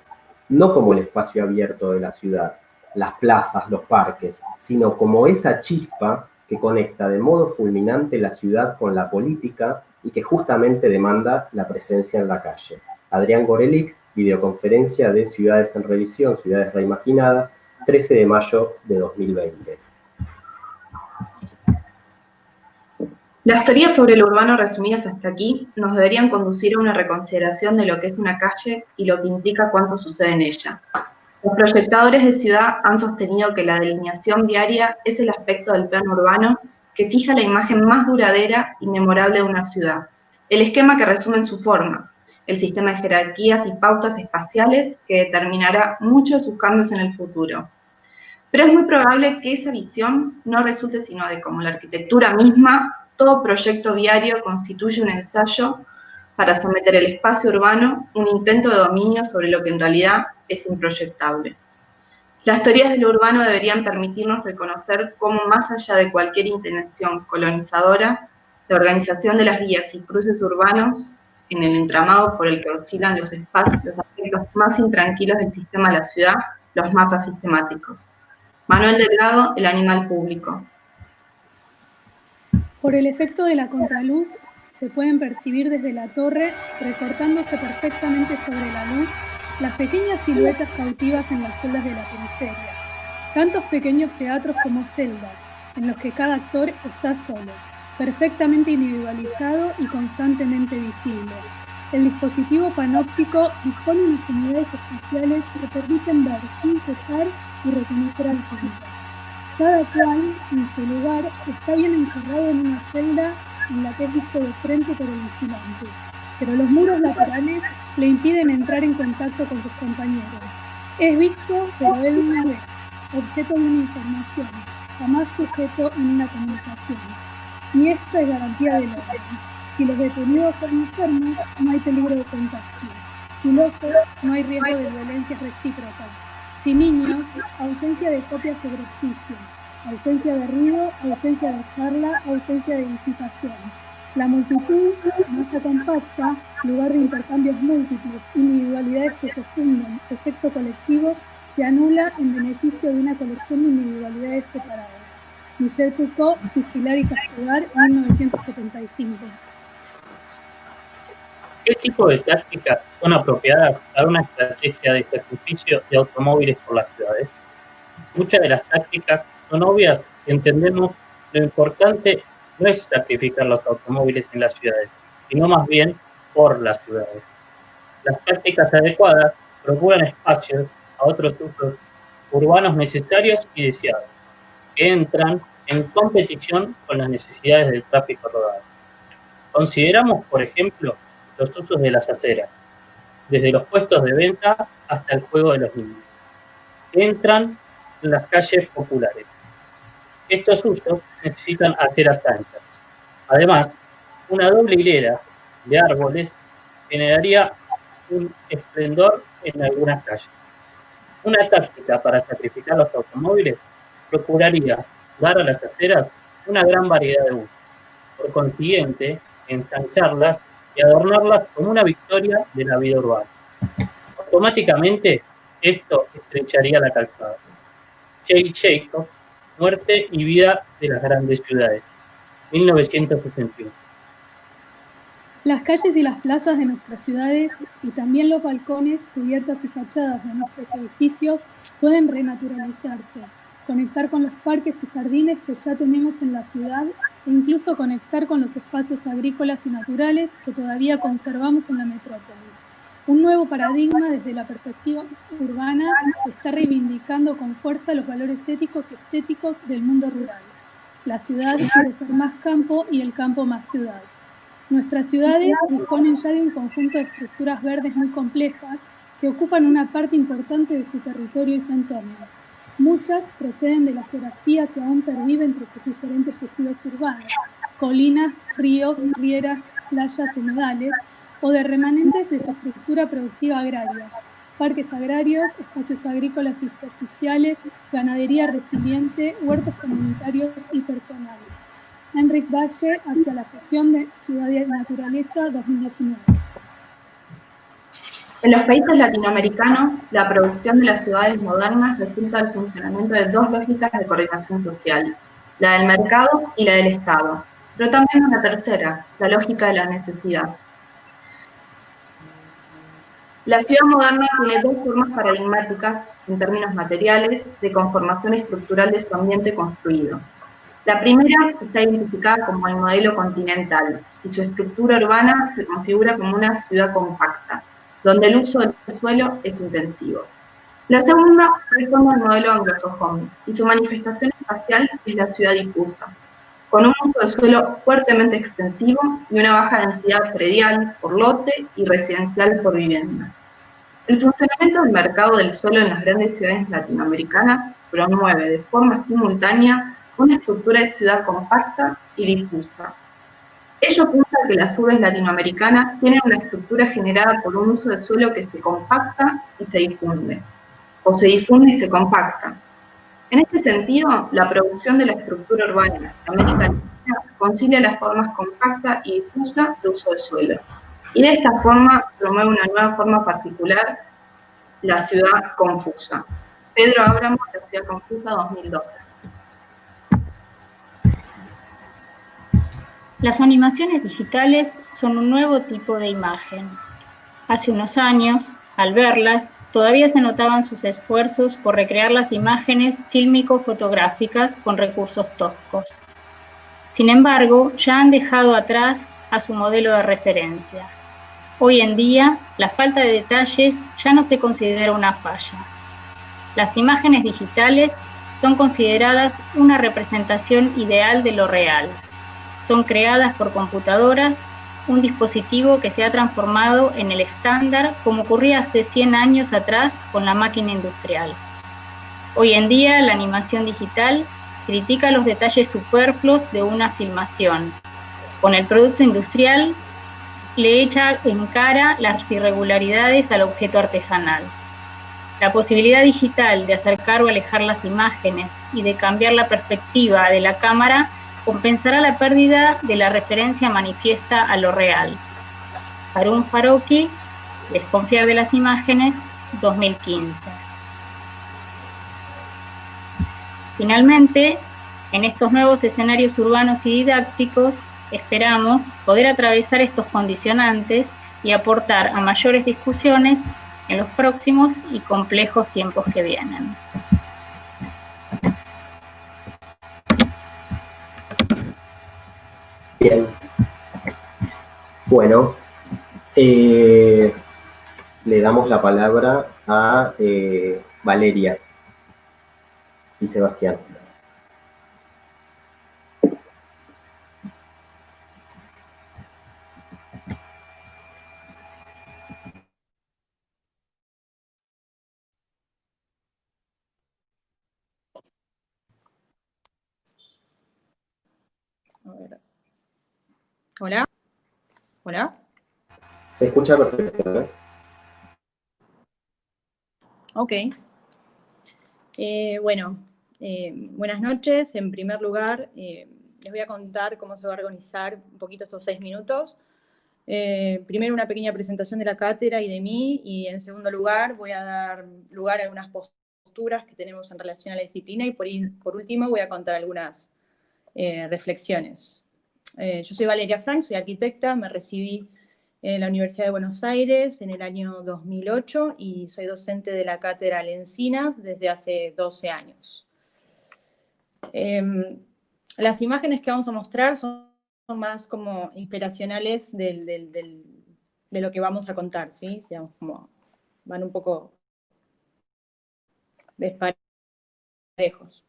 no como el espacio abierto de la ciudad, las plazas, los parques, sino como esa chispa que conecta de modo fulminante la ciudad con la política y que justamente demanda la presencia en la calle. Adrián Gorelick, videoconferencia de Ciudades en Revisión, Ciudades Reimaginadas, 13 de mayo de 2020. Las teorías sobre lo urbano resumidas hasta aquí nos deberían conducir a una reconsideración de lo que es una calle y lo que implica cuánto sucede en ella. Los proyectadores de ciudad han sostenido que la delineación viaria es el aspecto del plano urbano que fija la imagen más duradera y memorable de una ciudad, el esquema que resume en su forma, el sistema de jerarquías y pautas espaciales que determinará muchos de sus cambios en el futuro. Pero es muy probable que esa visión no resulte sino de como la arquitectura misma. Todo proyecto viario constituye un ensayo para someter el espacio urbano, un intento de dominio sobre lo que en realidad es improyectable. Las teorías de lo urbano deberían permitirnos reconocer cómo, más allá de cualquier intención colonizadora, la organización de las vías y cruces urbanos, en el entramado por el que oscilan los espacios, los aspectos más intranquilos del sistema de la ciudad, los más asistemáticos. Manuel Delgado, El animal público. Por el efecto de la contraluz, se pueden percibir desde la torre, recortándose perfectamente sobre la luz, las pequeñas siluetas cautivas en las celdas de la periferia. Tantos pequeños teatros como celdas, en los que cada actor está solo, perfectamente individualizado y constantemente visible. El dispositivo panóptico dispone unas unidades espaciales que permiten ver sin cesar y reconocer al público. Cada cual, en su lugar, está bien encerrado en una celda en la que es visto de frente por el vigilante, pero los muros laterales le impiden entrar en contacto con sus compañeros. Es visto, pero él no ve, objeto de una información, jamás sujeto en una comunicación. Y esta es garantía del orden. Si los detenidos son enfermos, no hay peligro de contagio. Si locos, no hay riesgo de violencias recíprocas. Si niños, ausencia de copia subrepticia, ausencia de ruido, ausencia de charla, ausencia de disipación. La multitud, masa compacta, lugar de intercambios múltiples, individualidades que se funden, efecto colectivo, se anula en beneficio de una colección de individualidades separadas. Michel Foucault, Vigilar y Castigar, 1975. ¿Qué tipo de tácticas son apropiadas para una estrategia de sacrificio de automóviles por las ciudades? Muchas de las tácticas son obvias si entendemos lo importante no es sacrificar los automóviles en las ciudades, sino más bien por las ciudades. Las tácticas adecuadas procuran espacios a otros usos urbanos necesarios y deseados, que entran en competición con las necesidades del tráfico rodado. Consideramos, por ejemplo, los usos de las aceras, desde los puestos de venta hasta el juego de los niños, que entran en las calles populares. Estos usos necesitan aceras anchas. Además, una doble hilera de árboles generaría un esplendor en algunas calles. Una táctica para sacrificar los automóviles procuraría dar a las aceras una gran variedad de usos. Por consiguiente, ensancharlas y adornarlas como una victoria de la vida urbana. Automáticamente, esto estrecharía la calzada. Jay Jacobs, Muerte y vida de las grandes ciudades, 1961. Las calles y las plazas de nuestras ciudades y también los balcones, cubiertas y fachadas de nuestros edificios pueden renaturalizarse, conectar con los parques y jardines que ya tenemos en la ciudad e incluso conectar con los espacios agrícolas y naturales que todavía conservamos en la metrópolis. Un nuevo paradigma desde la perspectiva urbana está reivindicando con fuerza los valores éticos y estéticos del mundo rural. La ciudad quiere ser más campo y el campo más ciudad. Nuestras ciudades disponen ya de un conjunto de estructuras verdes muy complejas que ocupan una parte importante de su territorio y su entorno. Muchas proceden de la geografía que aún pervive entre sus diferentes tejidos urbanos, colinas, ríos, rieras, playas, humedales, o de remanentes de su estructura productiva agraria, parques agrarios, espacios agrícolas intersticiales, ganadería resiliente, huertos comunitarios y personales. Enric Valle, hacia la fusión de Ciudad y Naturaleza 2019. En los países latinoamericanos, la producción de las ciudades modernas resulta del funcionamiento de dos lógicas de coordinación social, la del mercado y la del Estado, pero también una tercera, la lógica de la necesidad. La ciudad moderna tiene dos formas paradigmáticas, en términos materiales, de conformación estructural de su ambiente construido. La primera está identificada como el modelo continental, y su estructura urbana se configura como una ciudad compacta, donde el uso del suelo es intensivo. La segunda responde al modelo anglosajón, y su manifestación espacial es la ciudad difusa, con un uso de suelo fuertemente extensivo y una baja densidad predial por lote y residencial por vivienda. El funcionamiento del mercado del suelo en las grandes ciudades latinoamericanas promueve de forma simultánea una estructura de ciudad compacta y difusa. Ello apunta a que las urbes latinoamericanas tienen una estructura generada por un uso de suelo que se compacta y se difunde, o se difunde y se compacta. En este sentido, la producción de la estructura urbana en América Latina concilia las formas compacta y difusa de uso de suelo, y de esta forma promueve una nueva forma particular, la ciudad confusa. Pedro Abramo, La ciudad confusa, 2012. Las animaciones digitales son un nuevo tipo de imagen. Hace unos años, al verlas, todavía se notaban sus esfuerzos por recrear las imágenes fílmico-fotográficas con recursos toscos. Sin embargo, ya han dejado atrás a su modelo de referencia. Hoy en día, la falta de detalles ya no se considera una falla. Las imágenes digitales son consideradas una representación ideal de lo real. Son creadas por computadoras, un dispositivo que se ha transformado en el estándar como ocurría hace 100 años atrás con la máquina industrial. Hoy en día, la animación digital critica los detalles superfluos de una filmación. Con el producto industrial, le echa en cara las irregularidades al objeto artesanal. La posibilidad digital de acercar o alejar las imágenes y de cambiar la perspectiva de la cámara compensará la pérdida de la referencia manifiesta a lo real. Harun Farokhi, Desconfiar de las imágenes, 2015. Finalmente, en estos nuevos escenarios urbanos y didácticos, esperamos poder atravesar estos condicionantes y aportar a mayores discusiones en los próximos y complejos tiempos que vienen. Bien. Bueno, le damos la palabra a Valeria y Sebastián. Hola. Hola. Se escucha perfecto, ¿eh? Ok. Buenas noches. En primer lugar, les voy a contar cómo se va a organizar un poquito estos 6 minutos. Primero una pequeña presentación de la cátedra y de mí, y en segundo lugar voy a dar lugar a algunas posturas que tenemos en relación a la disciplina, y por último voy a contar algunas reflexiones. Yo soy Valeria Frank, soy arquitecta, me recibí en la Universidad de Buenos Aires en el año 2008 y soy docente de la cátedra Lencinas desde hace 12 años. Las imágenes que vamos a mostrar son más como inspiracionales de lo que vamos a contar, ¿sí? Digamos, como van un poco desparejos.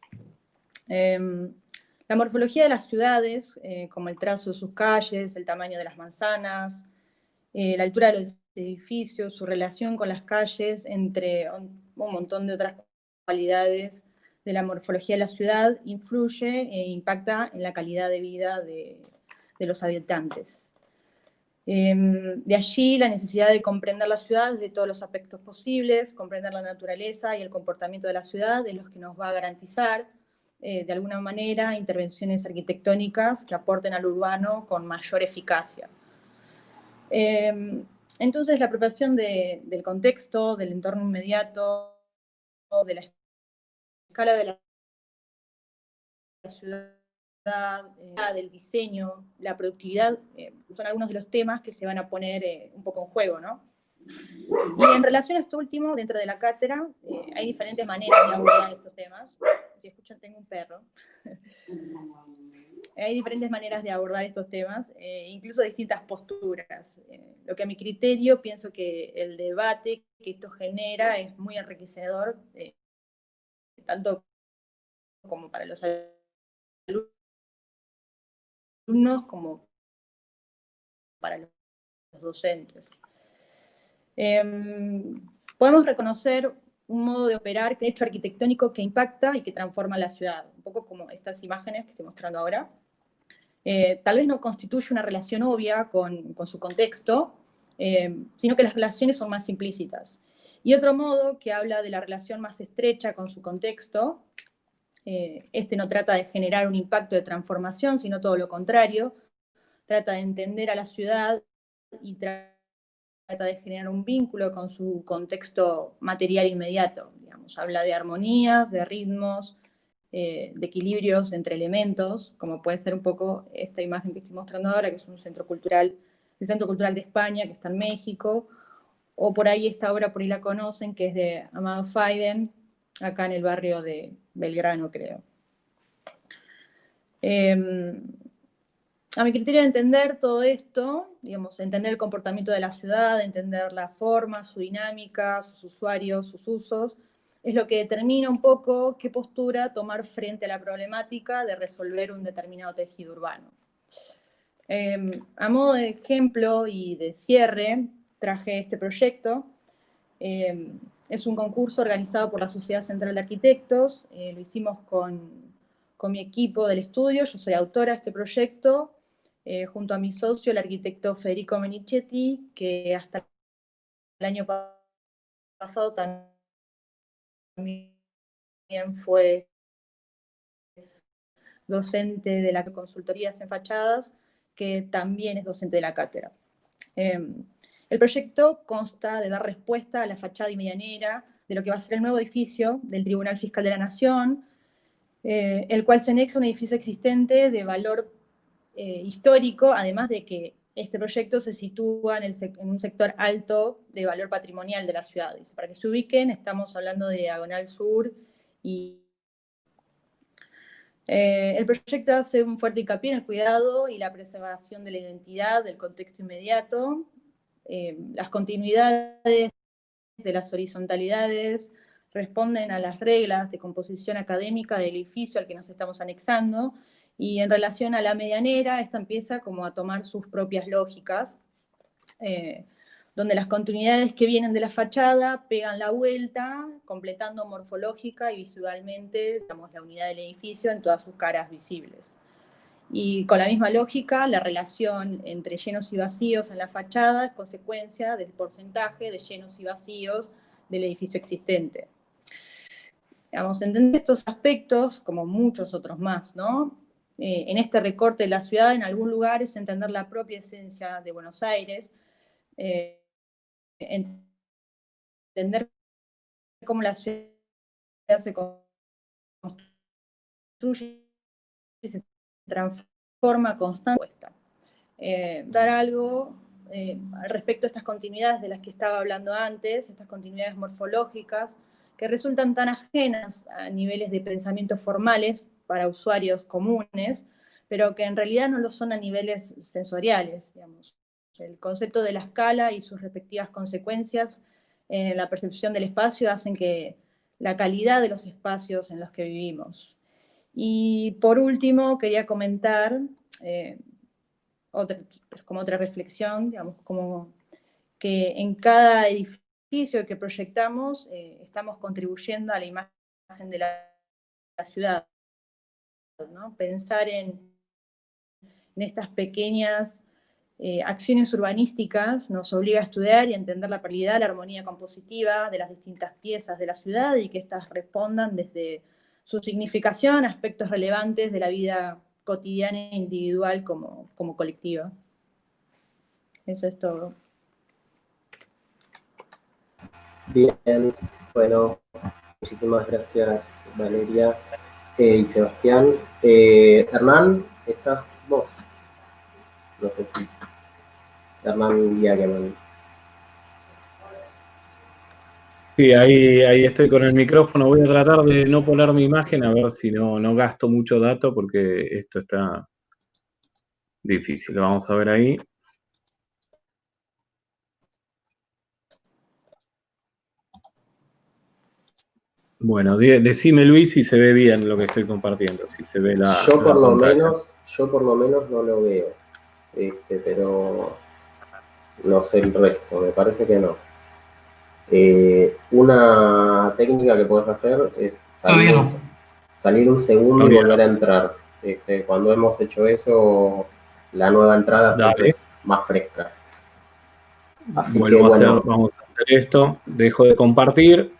La morfología de las ciudades, como el trazo de sus calles, el tamaño de las manzanas, la altura de los edificios, su relación con las calles, entre un montón de otras cualidades de la morfología de la ciudad, influye e impacta en la calidad de vida de los habitantes. De allí la necesidad de comprender la ciudad desde todos los aspectos posibles, comprender la naturaleza y el comportamiento de la ciudad, es lo que nos va a garantizar, de alguna manera, intervenciones arquitectónicas que aporten al urbano con mayor eficacia. Entonces, la apropiación del contexto, del entorno inmediato, de la escala de la ciudad, del diseño, la productividad, son algunos de los temas que se van a poner un poco en juego, ¿no? Y en relación a esto último, dentro de la cátedra, hay diferentes maneras de abordar estos temas. Si escuchan, tengo un perro. Hay diferentes maneras de abordar estos temas, incluso distintas posturas. Lo que a mi criterio pienso que el debate que esto genera es muy enriquecedor, tanto como para los alumnos como para los docentes. Podemos reconocer un modo de operar, un hecho arquitectónico que impacta y que transforma la ciudad, un poco como estas imágenes que estoy mostrando ahora. Tal vez no constituye una relación obvia con su contexto, sino que las relaciones son más implícitas. Y otro modo que habla de la relación más estrecha con su contexto, este no trata de generar un impacto de transformación, sino todo lo contrario, trata de entender a la ciudad y trata de generar un vínculo con su contexto material inmediato. Digamos, habla de armonías, de ritmos, de equilibrios entre elementos, como puede ser un poco esta imagen que estoy mostrando ahora, que es un centro cultural, el Centro Cultural de España, que está en México, o por ahí esta obra, por ahí la conocen, que es de Amado Faiden, acá en el barrio de Belgrano, creo. A mi criterio de entender todo esto, digamos, entender el comportamiento de la ciudad, entender la forma, su dinámica, sus usuarios, sus usos, es lo que determina un poco qué postura tomar frente a la problemática de resolver un determinado tejido urbano. A modo de ejemplo y de cierre, traje este proyecto. Es un concurso organizado por la Sociedad Central de Arquitectos. Lo hicimos con mi equipo del estudio. Yo soy autora de este proyecto, junto a mi socio, el arquitecto Federico Menichetti, que hasta el año pasado también fue docente de la consultoría en fachadas, que también es docente de la cátedra. El proyecto consta de dar respuesta a la fachada y medianera de lo que va a ser el nuevo edificio del Tribunal Fiscal de la Nación, el cual se anexa a un edificio existente de valor histórico, además de que este proyecto se sitúa en un sector alto de valor patrimonial de la ciudad. Dice, para que se ubiquen, estamos hablando de Diagonal Sur y el proyecto hace un fuerte hincapié en el cuidado y la preservación de la identidad del contexto inmediato, las continuidades de las horizontalidades responden a las reglas de composición académica del edificio al que nos estamos anexando, y en relación a la medianera, esta empieza como a tomar sus propias lógicas, donde las continuidades que vienen de la fachada pegan la vuelta, completando morfológica y visualmente, digamos, la unidad del edificio en todas sus caras visibles. Y con la misma lógica, la relación entre llenos y vacíos en la fachada es consecuencia del porcentaje de llenos y vacíos del edificio existente. Digamos, entender estos aspectos, como muchos otros más, ¿no? En este recorte de la ciudad, en algún lugar, es entender la propia esencia de Buenos Aires, entender cómo la ciudad se construye y se transforma constantemente. Dar algo al respecto a estas continuidades de las que estaba hablando antes, estas continuidades morfológicas, que resultan tan ajenas a niveles de pensamiento formales para usuarios comunes, pero que en realidad no lo son a niveles sensoriales, digamos. El concepto de la escala y sus respectivas consecuencias en la percepción del espacio hacen que la calidad de los espacios en los que vivimos. Y por último, quería comentar, como otra reflexión, digamos, como que en cada edificio que proyectamos estamos contribuyendo a la imagen de la ciudad, ¿no? Pensar en estas pequeñas acciones urbanísticas nos obliga a estudiar y a entender la pluralidad, la armonía compositiva de las distintas piezas de la ciudad y que éstas respondan desde su significación a aspectos relevantes de la vida cotidiana e individual como colectiva. Eso es todo. Bien, bueno, muchísimas gracias Valeria y Sebastián. Hernán, ¿estás vos? No sé si... Hernán Diageman. Sí, ahí estoy con el micrófono. Voy a tratar de no poner mi imagen, a ver si no gasto mucho dato, porque esto está difícil. Vamos a ver ahí. Bueno, decime Luis si se ve bien lo que estoy compartiendo, si se ve la Yo por lo pantalla. menos no lo veo, pero no sé el resto, me parece que no. Una técnica que puedes hacer es salir un segundo y volver a entrar. Cuando hemos hecho eso, la nueva entrada siempre es más fresca. Así que bueno. Vamos a hacer esto, dejo de compartir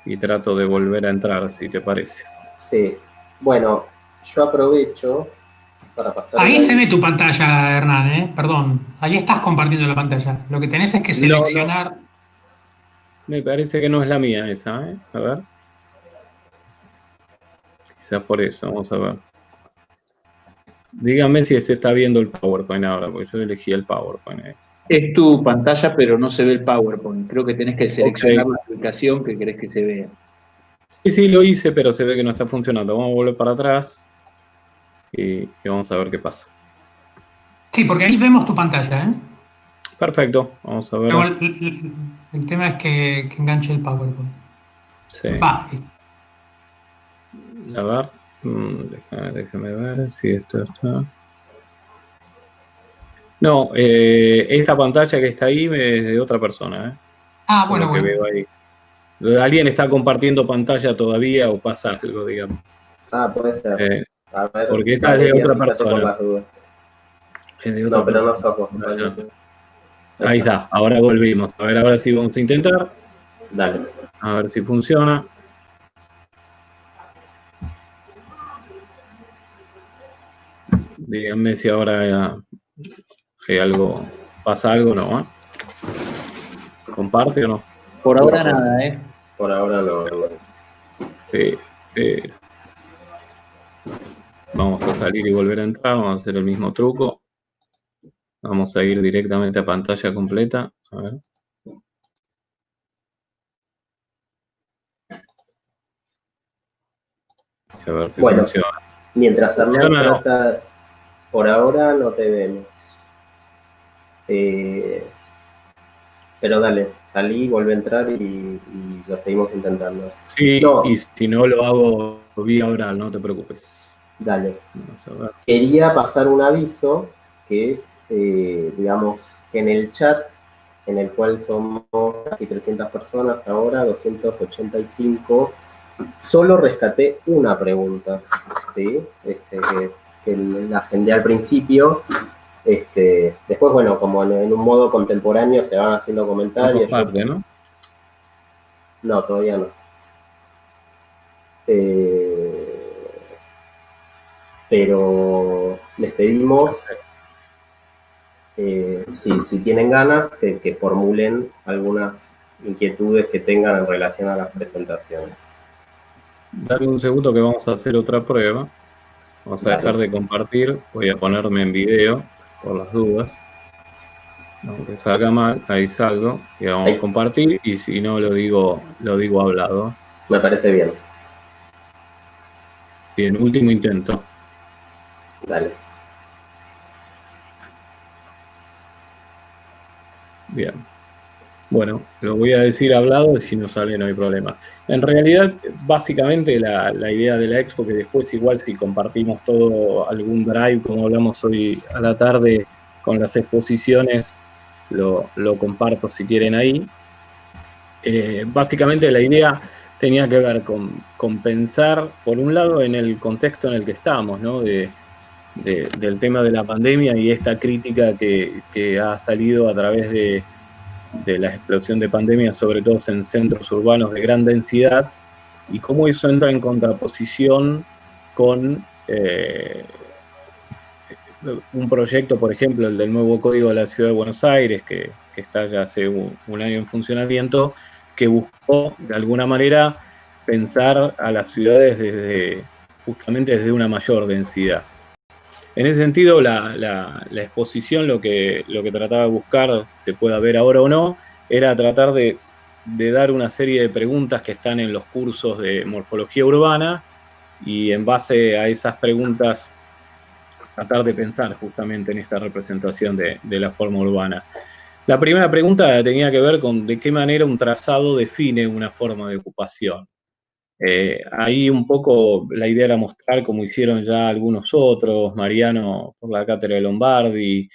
y trato de volver a entrar, si te parece. Sí, bueno, yo aprovecho para pasar... Ahí se ve tu pantalla, Hernán, perdón. Ahí estás compartiendo la pantalla. Lo que tenés es que seleccionar... No. Me parece que no es la mía esa, A ver. Quizás por eso, vamos a ver. Díganme si se está viendo el PowerPoint ahora, porque yo elegí el PowerPoint. Es tu pantalla, pero no se ve el PowerPoint. Creo que tenés que seleccionar la aplicación que querés que se vea. Sí, lo hice, pero se ve que no está funcionando. Vamos a volver para atrás y vamos a ver qué pasa. Sí, porque ahí vemos tu pantalla, Perfecto, vamos a ver. Pero el tema es que enganche el PowerPoint. Sí. Va. A ver, déjame ver si esto está... No, esta pantalla que está ahí es de otra persona, Ah, bueno, bueno. Veo ahí. ¿Alguien está compartiendo pantalla todavía o pasa algo, digamos? Puede ser. A ver, porque esta es de otra persona. Es de otra persona. Pero no sos vos. Ahí está, ahora volvimos. A ver, ahora sí vamos a intentar. Dale. A ver si funciona. Díganme si ahora hay algo, pasa algo, ¿no? ¿Comparte o no? Por ahora nada, Por ahora no. Sí, vamos a salir y volver a entrar, vamos a hacer el mismo truco. Vamos a ir directamente a pantalla completa. A ver. A ver si bueno, funciona. Mientras Hernán ¿Funciona? trata, por ahora no te vemos. Pero dale, salí, vuelve a entrar y lo seguimos intentando. Sí, No, y si no lo hago vía oral, no te preocupes. dale. Vamos a ver. Quería pasar un aviso que es, digamos, que en el chat, en el cual somos casi 300 personas ahora, 285, solo rescaté una pregunta, ¿sí? Que la agendé al principio. Después, bueno, como en un modo contemporáneo se van haciendo comentarios. Comparte, ¿no? No, todavía no. Pero les pedimos, si tienen ganas, que formulen algunas inquietudes que tengan en relación a las presentaciones. Dame un segundo que vamos a hacer otra prueba. Vamos a dejar de compartir. Voy a ponerme en video por las dudas. Aunque salga mal, ahí salgo. Y vamos a compartir. Y si no, lo digo hablado. Me parece bien. Bien, último intento. Dale. Bien. Bueno, lo voy a decir hablado y si no sale no hay problema. En realidad, básicamente la idea de la expo, que después igual si compartimos todo algún drive, como hablamos hoy a la tarde con las exposiciones, lo comparto si quieren ahí. Básicamente la idea tenía que ver con pensar, por un lado, en el contexto en el que estamos, ¿no? Del tema de la pandemia y esta crítica que ha salido a través de la explosión de pandemia, sobre todo en centros urbanos de gran densidad, y cómo eso entra en contraposición con un proyecto, por ejemplo, el del nuevo Código de la Ciudad de Buenos Aires, que está ya hace un año en funcionamiento, que buscó, de alguna manera, pensar a las ciudades justamente desde una mayor densidad. En ese sentido, la exposición lo que trataba de buscar, se pueda ver ahora o no, era tratar de dar una serie de preguntas que están en los cursos de morfología urbana y en base a esas preguntas tratar de pensar justamente en esta representación de la forma urbana. La primera pregunta tenía que ver con de qué manera un trazado define una forma de ocupación. Ahí un poco la idea era mostrar, como hicieron ya algunos otros, Mariano por la cátedra de Lombardi,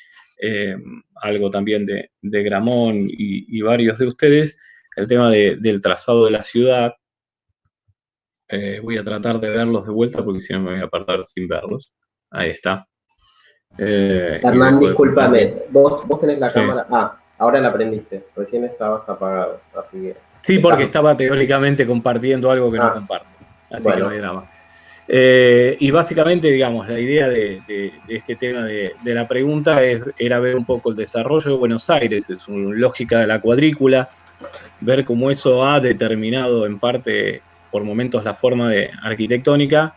algo también de Gramont y varios de ustedes, el tema del trazado de la ciudad. Voy a tratar de verlos de vuelta porque si no me voy a perder sin verlos. Ahí está. Hernán, discúlpame, vos tenés la Sí. cámara. Ah, ahora la prendiste, recién estabas apagado, así que... Sí, porque estaba teóricamente compartiendo algo que no comparto, así bueno. que no hay drama. Y básicamente, digamos, la idea de este tema de la pregunta era ver un poco el desarrollo de Buenos Aires, es una lógica de la cuadrícula, ver cómo eso ha determinado en parte por momentos la forma arquitectónica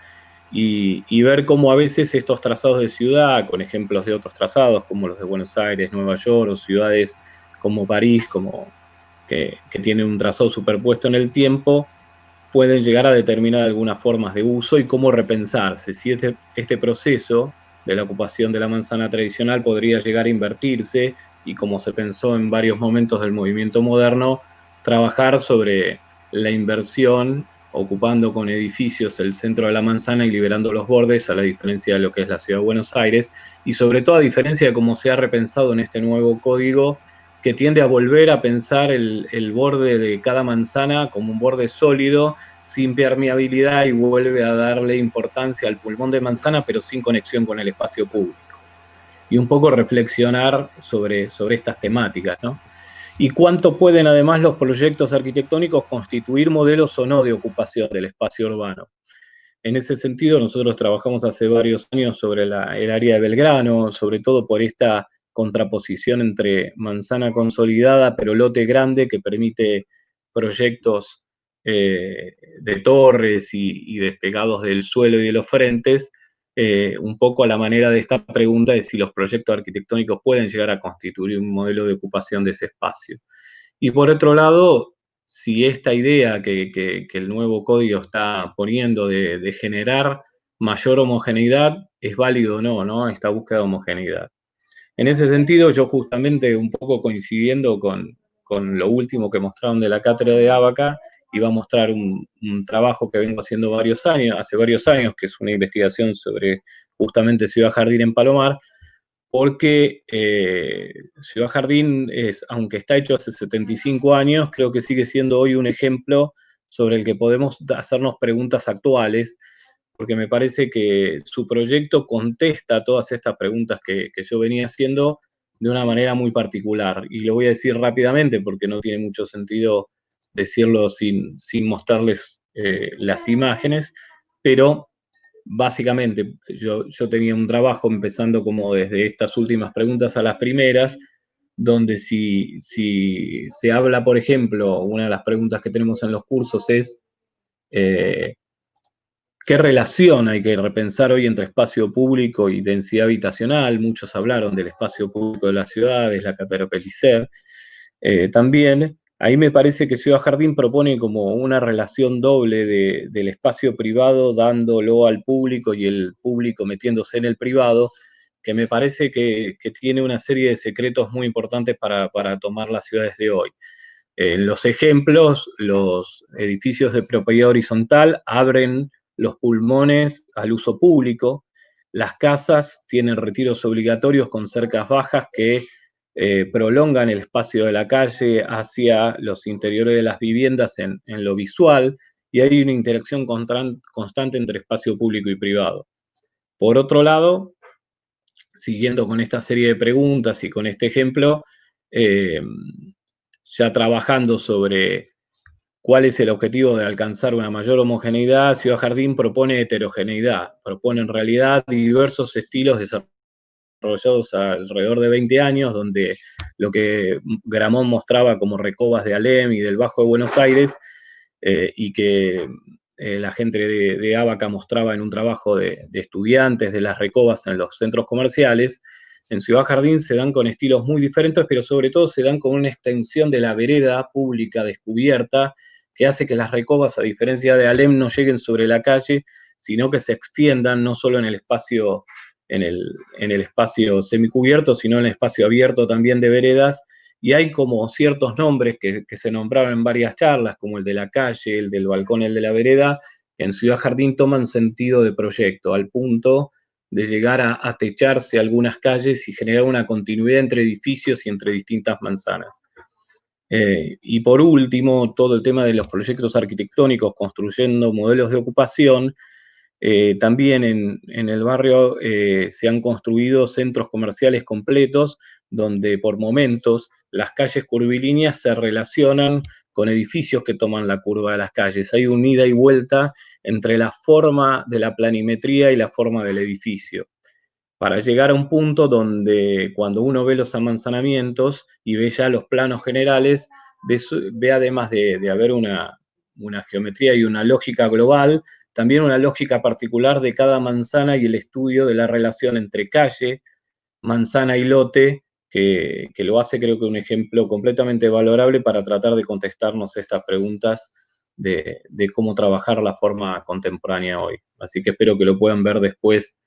y ver cómo a veces estos trazados de ciudad, con ejemplos de otros trazados como los de Buenos Aires, Nueva York o ciudades como París, que tienen un trazado superpuesto en el tiempo, pueden llegar a determinar algunas formas de uso y cómo repensarse. Si este proceso de la ocupación de la manzana tradicional podría llegar a invertirse y, como se pensó en varios momentos del movimiento moderno, trabajar sobre la inversión, ocupando con edificios el centro de la manzana y liberando los bordes, a la diferencia de lo que es la ciudad de Buenos Aires, y sobre todo a diferencia de cómo se ha repensado en este nuevo código, que tiende a volver a pensar el borde de cada manzana como un borde sólido, sin permeabilidad, y vuelve a darle importancia al pulmón de manzana, pero sin conexión con el espacio público. Y un poco reflexionar sobre estas temáticas, ¿no? Y cuánto pueden además los proyectos arquitectónicos constituir modelos o no de ocupación del espacio urbano. En ese sentido, nosotros trabajamos hace varios años sobre el área de Belgrano, sobre todo por esta contraposición entre manzana consolidada pero lote grande que permite proyectos de torres y despegados del suelo y de los frentes, un poco a la manera de esta pregunta de si los proyectos arquitectónicos pueden llegar a constituir un modelo de ocupación de ese espacio. Y por otro lado, si esta idea que el nuevo código está poniendo de generar mayor homogeneidad es válido o no, ¿no? Esta búsqueda de homogeneidad. En ese sentido, yo justamente un poco coincidiendo con lo último que mostraron de la cátedra de Ábaca, iba a mostrar un trabajo que vengo haciendo hace varios años, que es una investigación sobre justamente Ciudad Jardín en Palomar, porque Ciudad Jardín, aunque está hecho hace 75 años, creo que sigue siendo hoy un ejemplo sobre el que podemos hacernos preguntas actuales, porque me parece que su proyecto contesta todas estas preguntas que yo venía haciendo de una manera muy particular. Y lo voy a decir rápidamente porque no tiene mucho sentido decirlo sin mostrarles las imágenes, pero básicamente yo tenía un trabajo empezando como desde estas últimas preguntas a las primeras, donde si se habla, por ejemplo, una de las preguntas que tenemos en los cursos es ¿qué relación hay que repensar hoy entre espacio público y densidad habitacional? Muchos hablaron del espacio público de las ciudades, la cátedra Pellicer. También, ahí me parece que Ciudad Jardín propone como una relación doble del espacio privado dándolo al público y el público metiéndose en el privado, que me parece que tiene una serie de secretos muy importantes para tomar las ciudades de hoy. En los ejemplos, los edificios de propiedad horizontal abren los pulmones al uso público, las casas tienen retiros obligatorios con cercas bajas que prolongan el espacio de la calle hacia los interiores de las viviendas en lo visual, y hay una interacción constante entre espacio público y privado. Por otro lado, siguiendo con esta serie de preguntas y con este ejemplo, ya trabajando sobre cuál es el objetivo de alcanzar una mayor homogeneidad, Ciudad Jardín propone heterogeneidad, propone en realidad diversos estilos desarrollados alrededor de 20 años, donde lo que Gramont mostraba como recobas de Alem y del Bajo de Buenos Aires, y que la gente de Ábaca mostraba en un trabajo de estudiantes de las recobas en los centros comerciales, en Ciudad Jardín se dan con estilos muy diferentes, pero sobre todo se dan con una extensión de la vereda pública descubierta, que hace que las recobas, a diferencia de Alem, no lleguen sobre la calle, sino que se extiendan no solo en el espacio, en el espacio semicubierto, sino en el espacio abierto también de veredas, y hay como ciertos nombres que se nombraron en varias charlas, como el de la calle, el del balcón, el de la vereda, que en Ciudad Jardín toman sentido de proyecto, al punto de llegar a techarse algunas calles y generar una continuidad entre edificios y entre distintas manzanas. Y por último, todo el tema de los proyectos arquitectónicos construyendo modelos de ocupación. También en el barrio se han construido centros comerciales completos donde por momentos las calles curvilíneas se relacionan con edificios que toman la curva de las calles. Hay un ida y vuelta entre la forma de la planimetría y la forma del edificio, para llegar a un punto donde cuando uno ve los amanzanamientos y ve ya los planos generales, ve además de haber una geometría y una lógica global, también una lógica particular de cada manzana y el estudio de la relación entre calle, manzana y lote, que lo hace, creo que un ejemplo completamente valorable para tratar de contestarnos estas preguntas de cómo trabajar la forma contemporánea hoy. Así que espero que lo puedan ver después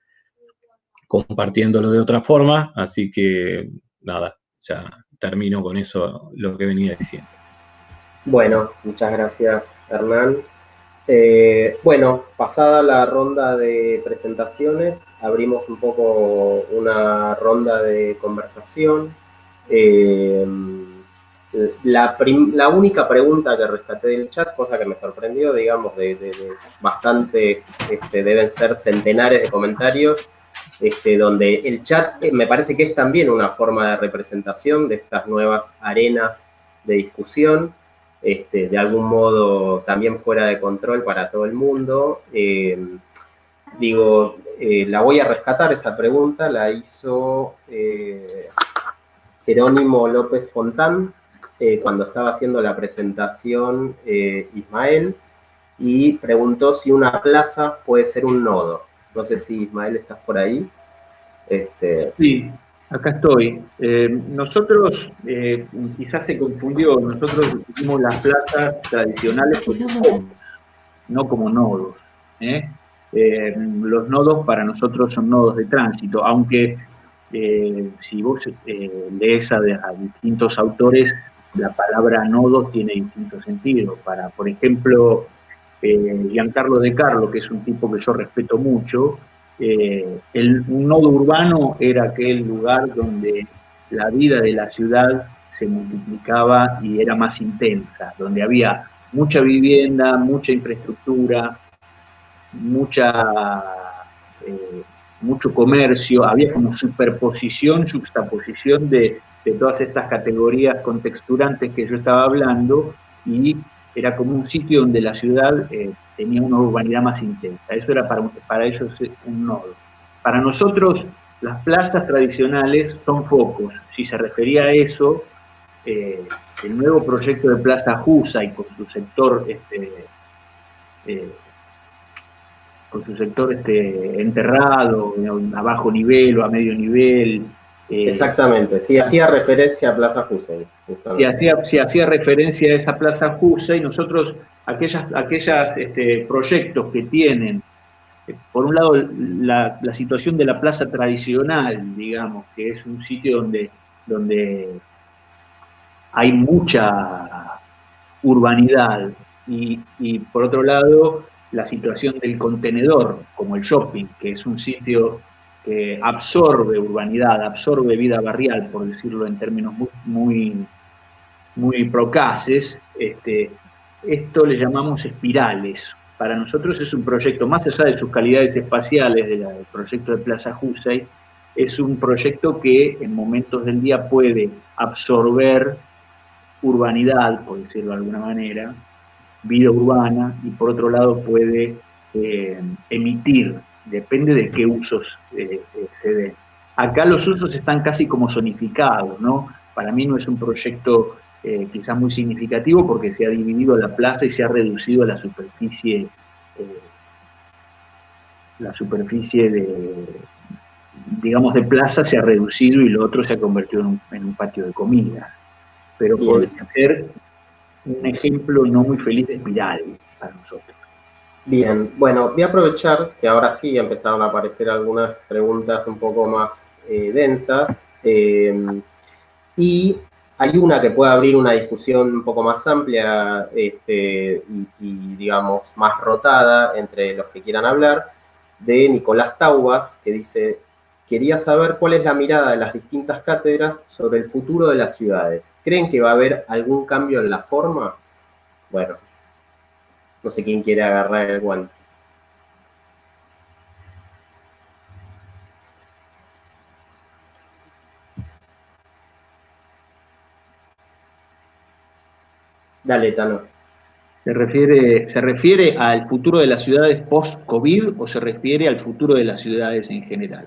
compartiéndolo de otra forma, así que nada, ya termino con eso lo que venía diciendo. Bueno, muchas gracias, Hernán. Bueno, pasada la ronda de presentaciones, abrimos un poco una ronda de conversación. La única pregunta que rescaté del chat, cosa que me sorprendió, digamos, de bastantes, deben ser centenares de comentarios, donde el chat me parece que es también una forma de representación de estas nuevas arenas de discusión, de algún modo también fuera de control para todo el mundo. La voy a rescatar esa pregunta, la hizo Jerónimo López Fontán, cuando estaba haciendo la presentación Ismael, y preguntó si una plaza puede ser un nodo. No sé si Ismael estás por ahí. Sí, acá estoy. Nosotros, quizás se confundió, nosotros hicimos las plazas tradicionales como nodos, no como nodos. Los nodos para nosotros son nodos de tránsito, aunque si vos lees a distintos autores, la palabra nodo tiene distintos sentidos. Para, por ejemplo, Giancarlo De Carlo, que es un tipo que yo respeto mucho, un nodo urbano era aquel lugar donde la vida de la ciudad se multiplicaba y era más intensa, donde había mucha vivienda, mucha infraestructura, mucho comercio, había como juxtaposición de todas estas categorías contexturantes que yo estaba hablando, y era como un sitio donde la ciudad tenía una urbanidad más intensa. Eso era para ellos un nodo. Para nosotros, las plazas tradicionales son focos. Si se refería a eso, el nuevo proyecto de Plaza Jusay con su sector enterrado, a bajo nivel o a medio nivel. Exactamente, sí, hacía referencia a Plaza Jusay. Si hacía referencia a esa Plaza Jusay, nosotros, aquellos proyectos que tienen, por un lado, la situación de la plaza tradicional, digamos, que es un sitio donde hay mucha urbanidad, y por otro lado, la situación del contenedor, como el shopping, que es un sitio que absorbe urbanidad, absorbe vida barrial, por decirlo en términos muy procaces. Esto le llamamos espirales. Para nosotros es un proyecto, más allá de sus calidades espaciales, del proyecto de Plaza Jusay, es un proyecto que en momentos del día puede absorber urbanidad, por decirlo de alguna manera, vida urbana, y por otro lado puede emitir, depende de qué usos se den. Acá los usos están casi como zonificados, ¿no? Para mí no es un proyecto quizás muy significativo, porque se ha dividido la plaza y se ha reducido la superficie de plaza se ha reducido, y lo otro se ha convertido en un patio de comida. Pero podría ser un ejemplo no muy feliz de espiral para nosotros. Bien, bueno, voy a aprovechar que ahora sí empezaron a aparecer algunas preguntas un poco más densas, y hay una que puede abrir una discusión un poco más amplia y digamos, más rotada entre los que quieran hablar, de Nicolás Taubas, que dice: quería saber cuál es la mirada de las distintas cátedras sobre el futuro de las ciudades. ¿Creen que va a haber algún cambio en la forma? Bueno, no sé quién quiere agarrar el guante. Dale, Tano. ¿Se refiere al futuro de las ciudades post-COVID o se refiere al futuro de las ciudades en general?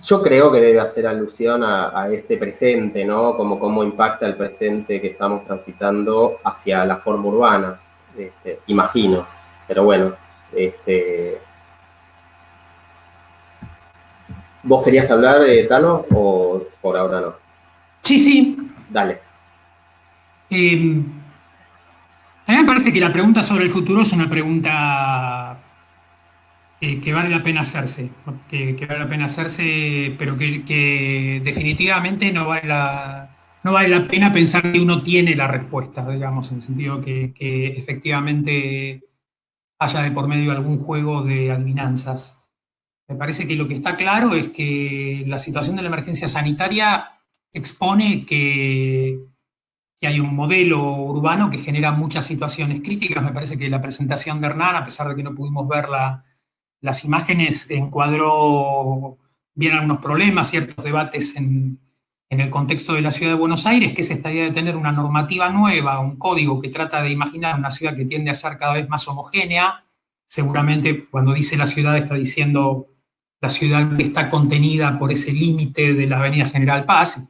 Yo creo que debe hacer alusión a este presente, ¿no? Como cómo impacta el presente que estamos transitando hacia la forma urbana, imagino. Pero bueno, ¿vos querías hablar, Tano, o por ahora no? Sí. Dale. A mí me parece que la pregunta sobre el futuro es una pregunta que vale la pena hacerse, que vale la pena hacerse, pero que definitivamente no vale la pena pensar que uno tiene la respuesta, digamos, en el sentido que efectivamente haya de por medio algún juego de adivinanzas. Me parece que lo que está claro es que la situación de la emergencia sanitaria expone que hay un modelo urbano que genera muchas situaciones críticas. Me parece que la presentación de Hernán, a pesar de que no pudimos ver las imágenes, encuadró bien algunos problemas, ciertos debates en el contexto de la ciudad de Buenos Aires, que es esta idea de tener una normativa nueva, un código que trata de imaginar una ciudad que tiende a ser cada vez más homogénea. Seguramente cuando dice la ciudad está diciendo la ciudad que está contenida por ese límite de la Avenida General Paz,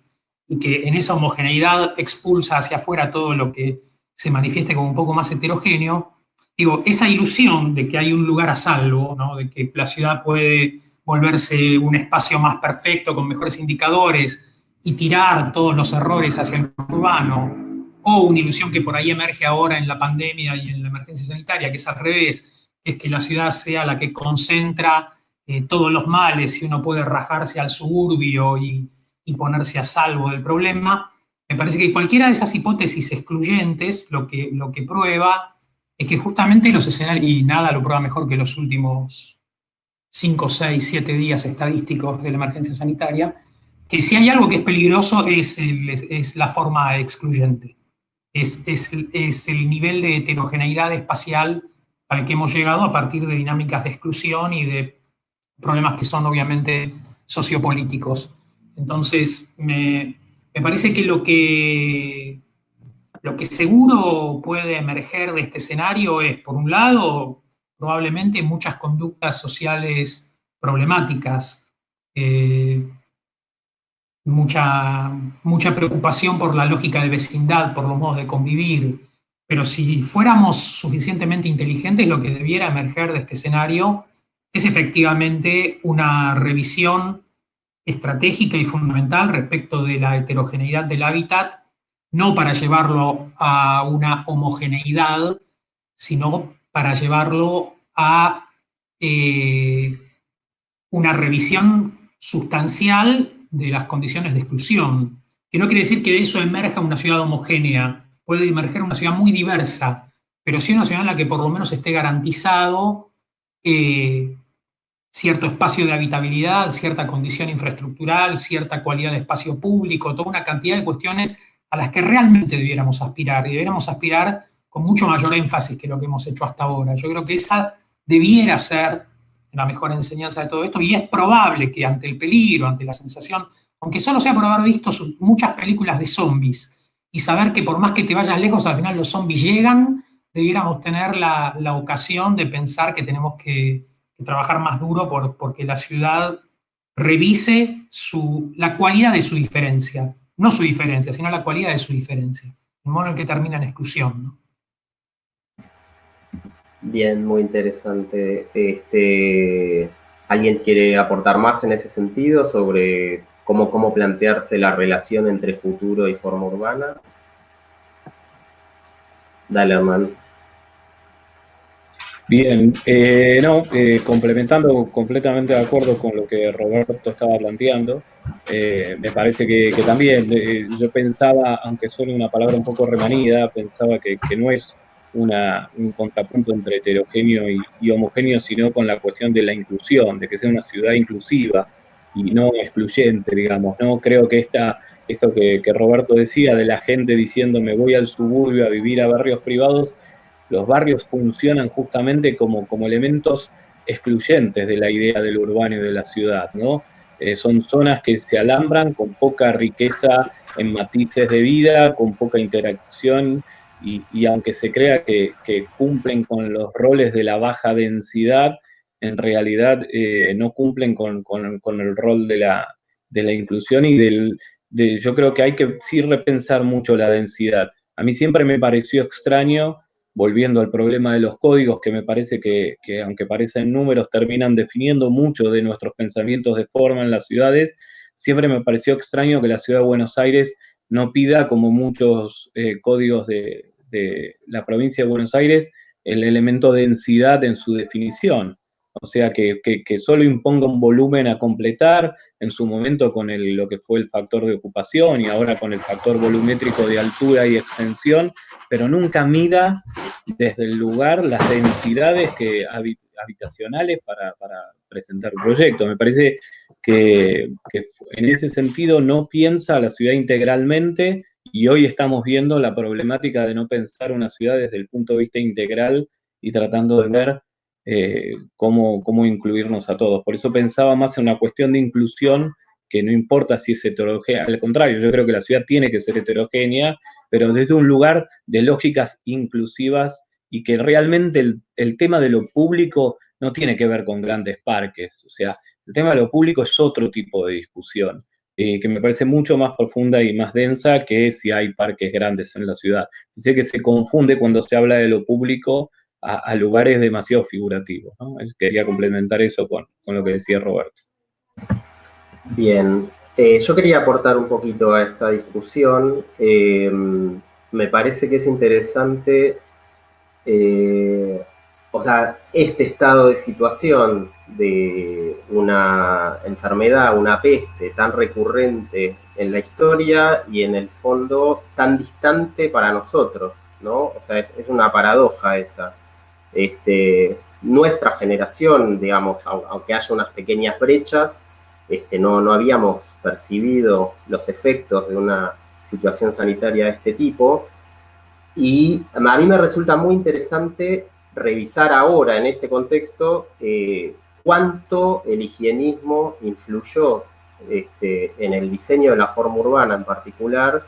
y que en esa homogeneidad expulsa hacia afuera todo lo que se manifieste como un poco más heterogéneo. digo, esa ilusión de que hay un lugar a salvo, ¿no? De que la ciudad puede volverse un espacio más perfecto, con mejores indicadores, y tirar todos los errores hacia el urbano, o una ilusión que por ahí emerge ahora en la pandemia y en la emergencia sanitaria, que es al revés, es que la ciudad sea la que concentra todos los males y uno puede rajarse al suburbio y ponerse a salvo del problema. Me parece que cualquiera de esas hipótesis excluyentes lo que prueba es que justamente los escenarios, y nada lo prueba mejor que los últimos 5, 6, 7 días estadísticos de la emergencia sanitaria, que si hay algo que es peligroso es la forma excluyente. Es el nivel de heterogeneidad espacial al que hemos llegado a partir de dinámicas de exclusión y de problemas que son obviamente sociopolíticos. Entonces, me parece que lo que seguro puede emerger de este escenario es, por un lado, probablemente muchas conductas sociales problemáticas, mucha preocupación por la lógica de vecindad, por los modos de convivir, pero si fuéramos suficientemente inteligentes, lo que debiera emerger de este escenario es efectivamente una revisión estratégica y fundamental respecto de la heterogeneidad del hábitat, no para llevarlo a una homogeneidad, sino para llevarlo a una revisión sustancial de las condiciones de exclusión, que no quiere decir que de eso emerja una ciudad homogénea, puede emerger una ciudad muy diversa, pero sí una ciudad en la que por lo menos esté garantizado cierto espacio de habitabilidad, cierta condición infraestructural, cierta cualidad de espacio público, toda una cantidad de cuestiones a las que realmente debiéramos aspirar, y debiéramos aspirar con mucho mayor énfasis que lo que hemos hecho hasta ahora. Yo creo que esa debiera ser la mejor enseñanza de todo esto, y es probable que ante el peligro, ante la sensación, aunque solo sea por haber visto muchas películas de zombies, y saber que por más que te vayas lejos, al final los zombies llegan, debiéramos tener la ocasión de pensar que tenemos que trabajar más duro porque la ciudad revise la cualidad de su diferencia, no su diferencia, sino la cualidad de su diferencia, el modo en el que termina en exclusión, ¿no? Bien, muy interesante. ¿Alguien quiere aportar más en ese sentido sobre cómo plantearse la relación entre futuro y forma urbana? Dale, Armando. Bien, complementando, completamente de acuerdo con lo que Roberto estaba planteando. Me parece que también yo pensaba, aunque suene una palabra un poco remanida, pensaba que no es un contrapunto entre heterogéneo y homogéneo, sino con la cuestión de la inclusión, de que sea una ciudad inclusiva y no excluyente, digamos, ¿no? Creo que esto que Roberto decía de la gente diciendo me voy al suburbio a vivir a barrios privados, los barrios funcionan justamente como elementos excluyentes de la idea del urbano y de la ciudad, ¿no? Son zonas que se alambran con poca riqueza en matices de vida, con poca interacción, y aunque se crea que cumplen con los roles de la baja densidad, en realidad no cumplen con el rol de la inclusión y yo creo que hay que sí repensar mucho la densidad. A mí siempre me pareció extraño, volviendo al problema de los códigos, que me parece que aunque parecen números, terminan definiendo mucho de nuestros pensamientos de forma en las ciudades. Siempre me pareció extraño que la ciudad de Buenos Aires no pida, como muchos códigos de la provincia de Buenos Aires, el elemento densidad en su definición. O sea, que solo imponga un volumen a completar, en su momento con lo que fue el factor de ocupación y ahora con el factor volumétrico de altura y extensión, pero nunca mida desde el lugar las densidades habitacionales para presentar un proyecto. Me parece que en ese sentido no piensa la ciudad integralmente, y hoy estamos viendo la problemática de no pensar una ciudad desde el punto de vista integral y tratando de ver cómo incluirnos a todos. Por eso pensaba más en una cuestión de inclusión, que no importa si es heterogénea, al contrario, yo creo que la ciudad tiene que ser heterogénea, pero desde un lugar de lógicas inclusivas, y que realmente el tema de lo público no tiene que ver con grandes parques. O sea, el tema de lo público es otro tipo de discusión, que me parece mucho más profunda y más densa que si hay parques grandes en la ciudad. Sé que se confunde cuando se habla de lo público a lugares demasiado figurativos, ¿no? Quería complementar eso con lo que decía Roberto. Bien, yo quería aportar un poquito a esta discusión. Me parece que es interesante, o sea, este estado de situación de una enfermedad, una peste tan recurrente en la historia y en el fondo tan distante para nosotros, ¿no? O sea, es una paradoja esa. Nuestra generación, digamos, aunque haya unas pequeñas brechas, no habíamos percibido los efectos de una situación sanitaria de este tipo, y a mí me resulta muy interesante revisar ahora en este contexto cuánto el higienismo influyó en el diseño de la forma urbana en particular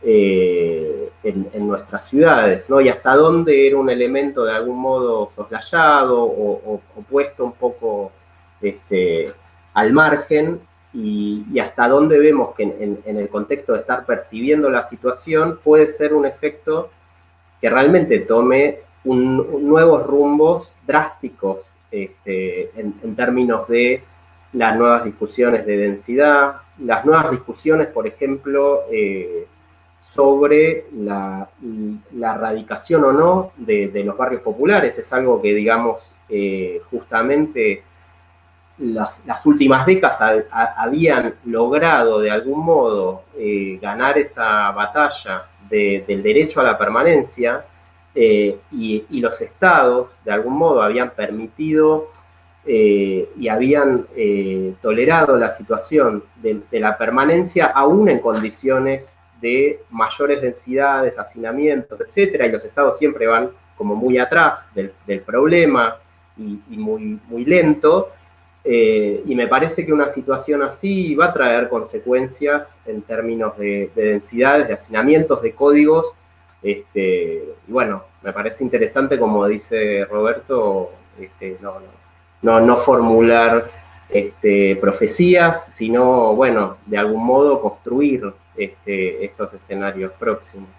en nuestras ciudades, ¿no? Y hasta dónde era un elemento de algún modo soslayado o puesto un poco al margen, y hasta dónde vemos que en el contexto de estar percibiendo la situación puede ser un efecto que realmente tome nuevos rumbos drásticos en términos de las nuevas discusiones de densidad, las nuevas discusiones, por ejemplo, sobre la radicación o no de los barrios populares. Es algo que, digamos, justamente las últimas décadas habían logrado de algún modo ganar esa batalla del derecho a la permanencia, y los estados de algún modo habían permitido y habían tolerado la situación de la permanencia aún en condiciones de mayores densidades, hacinamientos, etcétera, y los estados siempre van como muy atrás del problema y muy lento. Y me parece que una situación así va a traer consecuencias en términos de densidades, de hacinamientos, de códigos. Y bueno, me parece interesante, como dice Roberto, no formular profecías, sino, bueno, de algún modo construir estos escenarios próximos.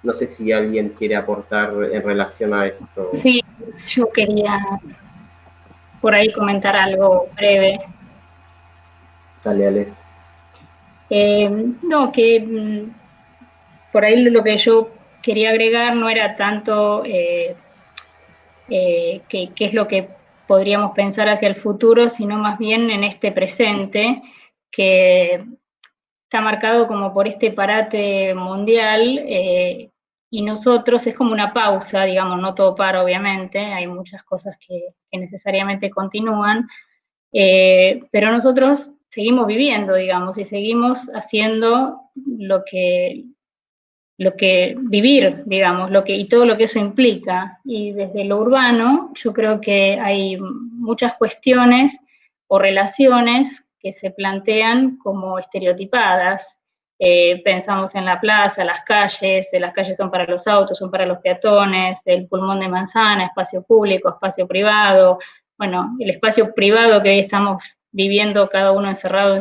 No sé si alguien quiere aportar en relación a esto. Sí, yo quería por ahí comentar algo breve. Dale. No, que por ahí lo que yo quería agregar no era tanto qué es lo que podríamos pensar hacia el futuro, sino más bien en este presente, que está marcado como por este parate mundial, y nosotros es como una pausa, digamos, no todo para, obviamente, hay muchas cosas que necesariamente continúan, pero nosotros seguimos viviendo, digamos, y seguimos haciendo lo que vivir, digamos, y todo lo que eso implica. Y desde lo urbano, yo creo que hay muchas cuestiones o relaciones que se plantean como estereotipadas. Pensamos en la plaza, las calles son para los autos, son para los peatones, el pulmón de manzana, espacio público, espacio privado. Bueno, el espacio privado que hoy estamos viviendo cada uno encerrado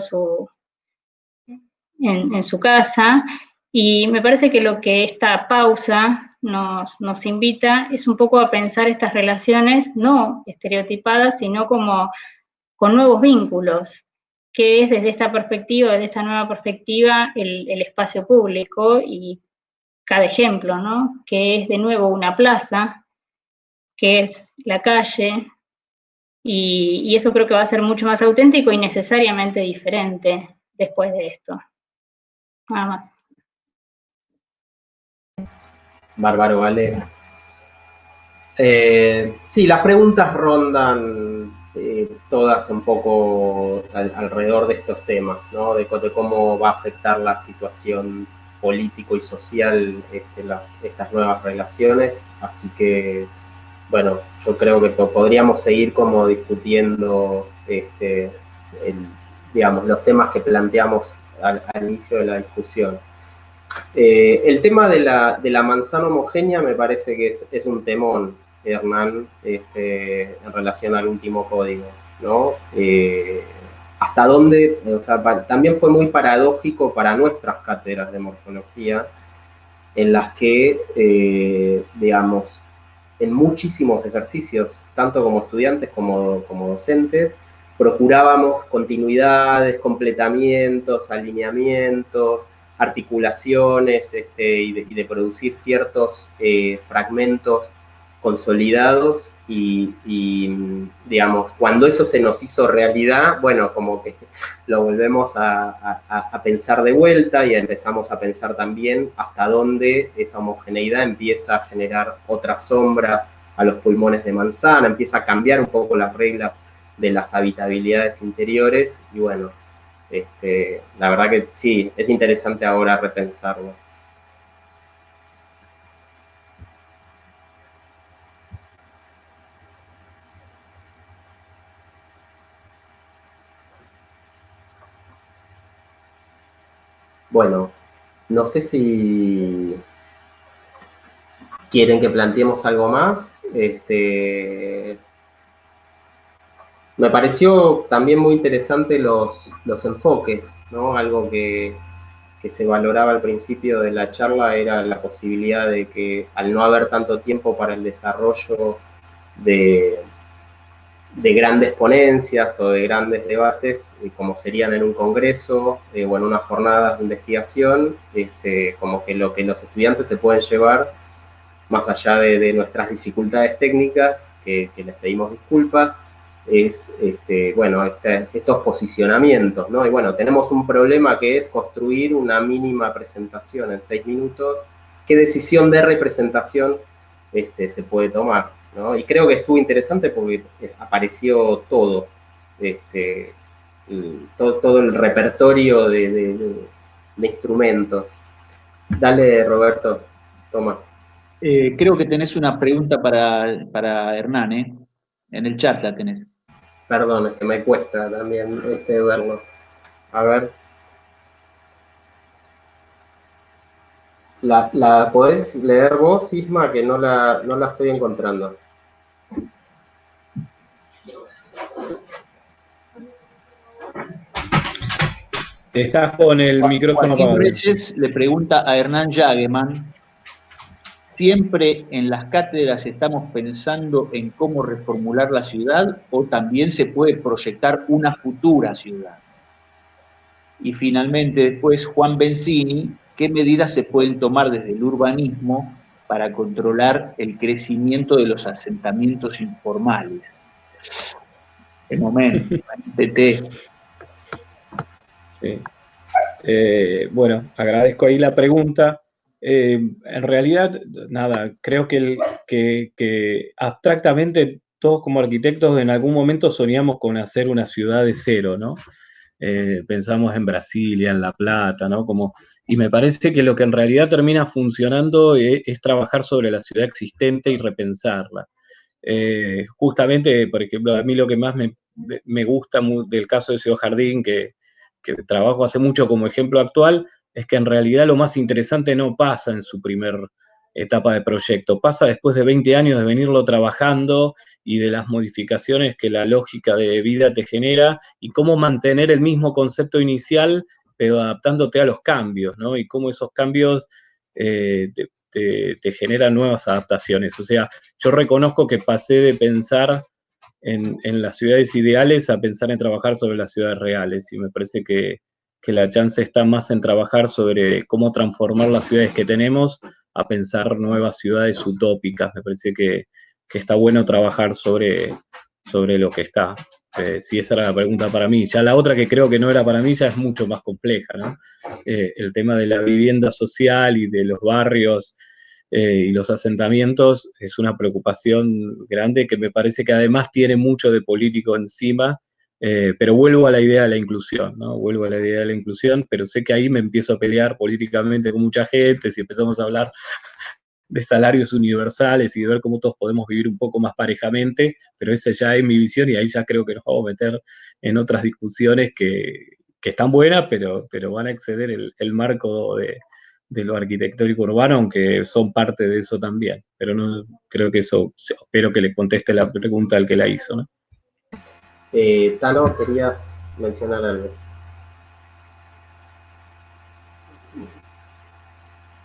en su casa. Y me parece que lo que esta pausa nos invita es un poco a pensar estas relaciones no estereotipadas, sino como con nuevos vínculos, que es desde esta perspectiva, desde esta nueva perspectiva, el espacio público y cada ejemplo, ¿no? Que es de nuevo una plaza, que es la calle, y eso creo que va a ser mucho más auténtico y necesariamente diferente después de esto. Nada más. Bárbaro, vale. Sí, las preguntas rondan todas un poco alrededor de estos temas, ¿no? De cómo va a afectar la situación político y social estas nuevas relaciones. Así que, bueno, yo creo que podríamos seguir como discutiendo digamos, los temas que planteamos al inicio de la discusión. El tema de la manzana homogénea me parece que es un temón, Hernán, en relación al último código, ¿no? Hasta dónde, o sea, también fue muy paradójico para nuestras cátedras de morfología, en las que, digamos, en muchísimos ejercicios, tanto como estudiantes como docentes, procurábamos continuidades, completamientos, alineamientos, articulaciones, y de producir ciertos fragmentos consolidados y, digamos, cuando eso se nos hizo realidad, bueno, como que lo volvemos a pensar de vuelta y empezamos a pensar también hasta dónde esa homogeneidad empieza a generar otras sombras a los pulmones de manzana, empieza a cambiar un poco las reglas de las habitabilidades interiores y bueno, la verdad que sí, es interesante ahora repensarlo. Bueno, no sé si quieren que planteemos algo más. Me pareció también muy interesante los enfoques, ¿no? Algo que se valoraba al principio de la charla era la posibilidad de que al no haber tanto tiempo para el desarrollo de grandes ponencias o de grandes debates, como serían en un congreso o en unas jornadas de investigación, como que lo que los estudiantes se pueden llevar, más allá de nuestras dificultades técnicas, que les pedimos disculpas, es, bueno, estos posicionamientos, ¿no? Y bueno, tenemos un problema que es construir una mínima presentación en 6 minutos. ¿Qué decisión de representación se puede tomar, ¿no? Y creo que estuvo interesante porque apareció todo, todo el repertorio de instrumentos. Dale, Roberto, toma. Creo que tenés una pregunta para Hernán, ¿eh? En el chat la tenés. Perdón, es que me cuesta también verlo. A ver. ¿La podés leer vos, Isma? Que no la estoy encontrando. Estás con el micrófono Joaquín apagado. Reyes le pregunta a Hernán Jageman: ¿siempre en las cátedras estamos pensando en cómo reformular la ciudad o también se puede proyectar una futura ciudad? Y finalmente después Juan Benzini: ¿qué medidas se pueden tomar desde el urbanismo para controlar el crecimiento de los asentamientos informales? El momento, TT. Sí. Bueno, agradezco ahí la pregunta. En realidad, nada, creo que abstractamente todos como arquitectos en algún momento soñamos con hacer una ciudad de cero, ¿no? Pensamos en Brasilia, en La Plata, ¿no? Y me parece que lo que en realidad termina funcionando es trabajar sobre la ciudad existente y repensarla. Justamente, por ejemplo, a mí lo que más me gusta del caso de Ciudad Jardín, que trabajo hace mucho como ejemplo actual, es que en realidad lo más interesante no pasa en su primer etapa de proyecto, pasa después de 20 años de venirlo trabajando y de las modificaciones que la lógica de vida te genera y cómo mantener el mismo concepto inicial, pero adaptándote a los cambios, ¿no? Y cómo esos cambios te generan nuevas adaptaciones. O sea, yo reconozco que pasé de pensar en las ciudades ideales a pensar en trabajar sobre las ciudades reales, y me parece que la chance está más en trabajar sobre cómo transformar las ciudades que tenemos a pensar nuevas ciudades utópicas. Me parece que está bueno trabajar sobre lo que está. Si esa era la pregunta para mí. Ya la otra, que creo que no era para mí, ya es mucho más compleja, ¿no? El tema de la vivienda social y de los barrios y los asentamientos es una preocupación grande que me parece que además tiene mucho de político encima, pero vuelvo a la idea de la inclusión, ¿no? Vuelvo a la idea de la inclusión, pero sé que ahí me empiezo a pelear políticamente con mucha gente, si empezamos a hablar de salarios universales y de ver cómo todos podemos vivir un poco más parejamente, pero esa ya es mi visión y ahí ya creo que nos vamos a meter en otras discusiones que están buenas, pero van a exceder el marco de lo arquitectónico urbano, aunque son parte de eso también. Pero no creo que eso, espero que le conteste la pregunta al que la hizo, ¿no? Tano, querías mencionar algo.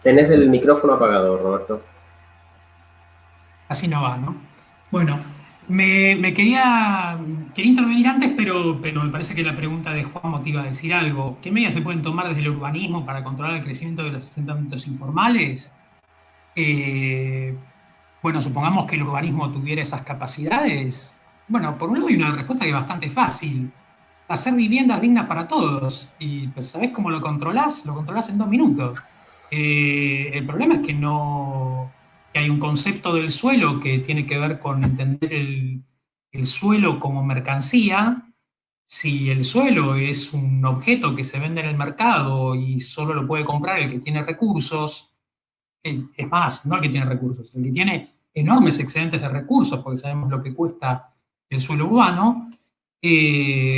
Tenés el micrófono apagado, Roberto. Así no va, ¿no? Bueno, me quería intervenir antes, pero me parece que la pregunta de Juan motiva a decir algo. ¿Qué medidas se pueden tomar desde el urbanismo para controlar el crecimiento de los asentamientos informales? Bueno, supongamos que el urbanismo tuviera esas capacidades. Bueno, por un lado hay una respuesta que es bastante fácil. Hacer viviendas dignas para todos. Y pues, ¿sabés cómo lo controlás? Lo controlás en 2 minutos. El problema es que no, que hay un concepto del suelo que tiene que ver con entender el suelo como mercancía. Si el suelo es un objeto que se vende en el mercado y solo lo puede comprar el que tiene recursos, es más, no el que tiene recursos, el que tiene enormes excedentes de recursos, porque sabemos lo que cuesta el suelo urbano,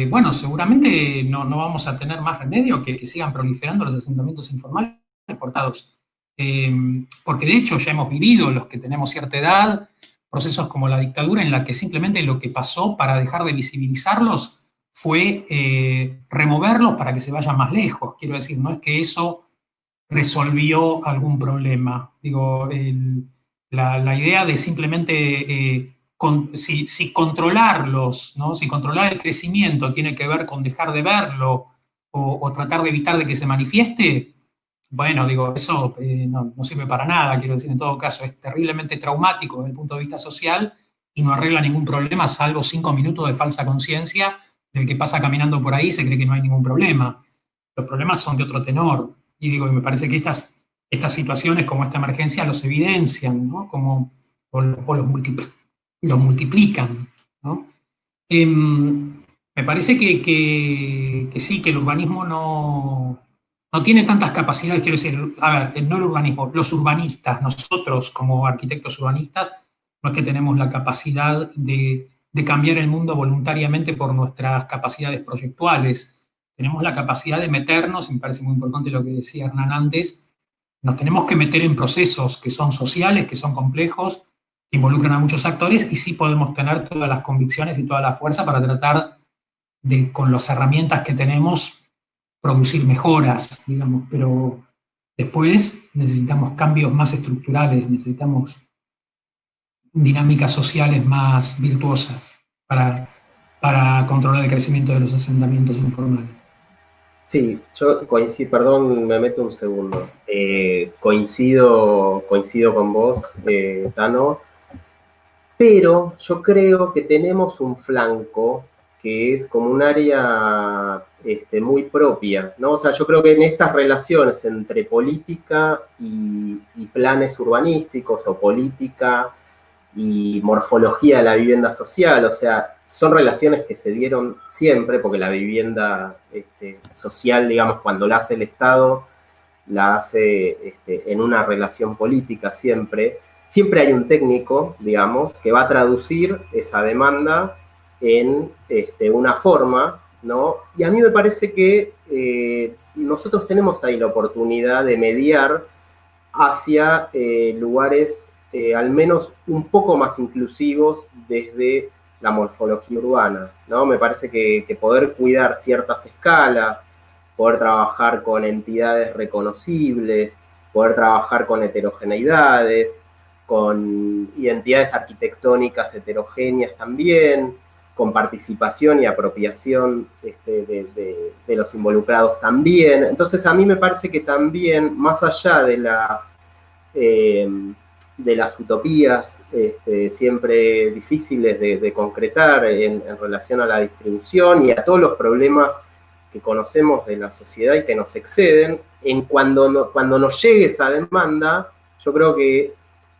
bueno, seguramente no vamos a tener más remedio que sigan proliferando los asentamientos informales portados. Porque de hecho ya hemos vivido, los que tenemos cierta edad, procesos como la dictadura en la que simplemente lo que pasó para dejar de visibilizarlos fue removerlos para que se vayan más lejos. Quiero decir, no es que eso resolvió algún problema. Digo, la idea de simplemente, si controlarlos, ¿no? Si controlar el crecimiento tiene que ver con dejar de verlo o tratar de evitar de que se manifieste, bueno, digo, eso no sirve para nada. Quiero decir, en todo caso, es terriblemente traumático desde el punto de vista social y no arregla ningún problema, salvo 5 minutos de falsa conciencia del que pasa caminando por ahí y se cree que no hay ningún problema. Los problemas son de otro tenor. Y digo, y me parece que estas situaciones como esta emergencia los evidencian, ¿no? O los multiplican, ¿no? Me parece que sí, que el urbanismo no tiene tantas capacidades, quiero decir, a ver, no el urbanismo, los urbanistas, nosotros como arquitectos urbanistas, no es que tenemos la capacidad de cambiar el mundo voluntariamente por nuestras capacidades proyectuales. Tenemos la capacidad de meternos, y me parece muy importante lo que decía Hernán antes, nos tenemos que meter en procesos que son sociales, que son complejos, que involucran a muchos actores, y sí podemos tener todas las convicciones y toda la fuerza para tratar de, con las herramientas que tenemos, producir mejoras, digamos, pero después necesitamos cambios más estructurales, necesitamos dinámicas sociales más virtuosas para controlar el crecimiento de los asentamientos informales. Sí, yo coincido, perdón, me meto un segundo. Coincido con vos, Tano, pero yo creo que tenemos un flanco que es como un área muy propia, ¿no? O sea, yo creo que en estas relaciones entre política y planes urbanísticos o política y morfología de la vivienda social, o sea, son relaciones que se dieron siempre, porque la vivienda social, digamos, cuando la hace el Estado, la hace en una relación política siempre. Siempre hay un técnico, digamos, que va a traducir esa demanda en una forma, ¿no? Y a mí me parece que nosotros tenemos ahí la oportunidad de mediar hacia lugares al menos un poco más inclusivos desde la morfología urbana, ¿no? Me parece que poder cuidar ciertas escalas, poder trabajar con entidades reconocibles, poder trabajar con heterogeneidades, con identidades arquitectónicas heterogéneas también, con participación y apropiación de los involucrados también. Entonces a mí me parece que también, más allá de las utopías siempre difíciles de concretar en relación a la distribución y a todos los problemas que conocemos de la sociedad y que nos exceden, cuando nos llegue esa demanda, yo creo que,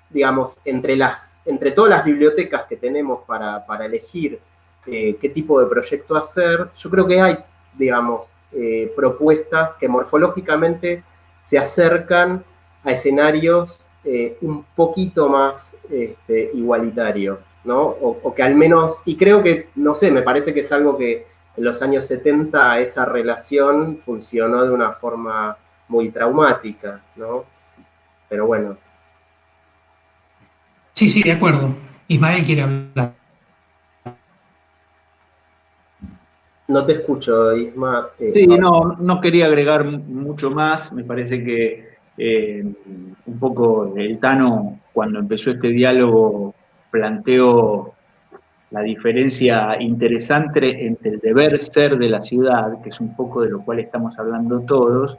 digamos, entre todas las bibliotecas que tenemos para elegir qué tipo de proyecto hacer, yo creo que hay, digamos, propuestas que morfológicamente se acercan a escenarios un poquito más igualitarios, ¿no? O que al menos, y creo que, no sé, me parece que es algo que en los años 70 esa relación funcionó de una forma muy traumática, ¿no? Pero bueno. Sí, de acuerdo. Ismael quiere hablar. No te escucho, Isma. Sí, no quería agregar mucho más. Me parece que Un poco el Tano, cuando empezó este diálogo, planteó la diferencia interesante entre el deber ser de la ciudad, que es un poco de lo cual estamos hablando todos,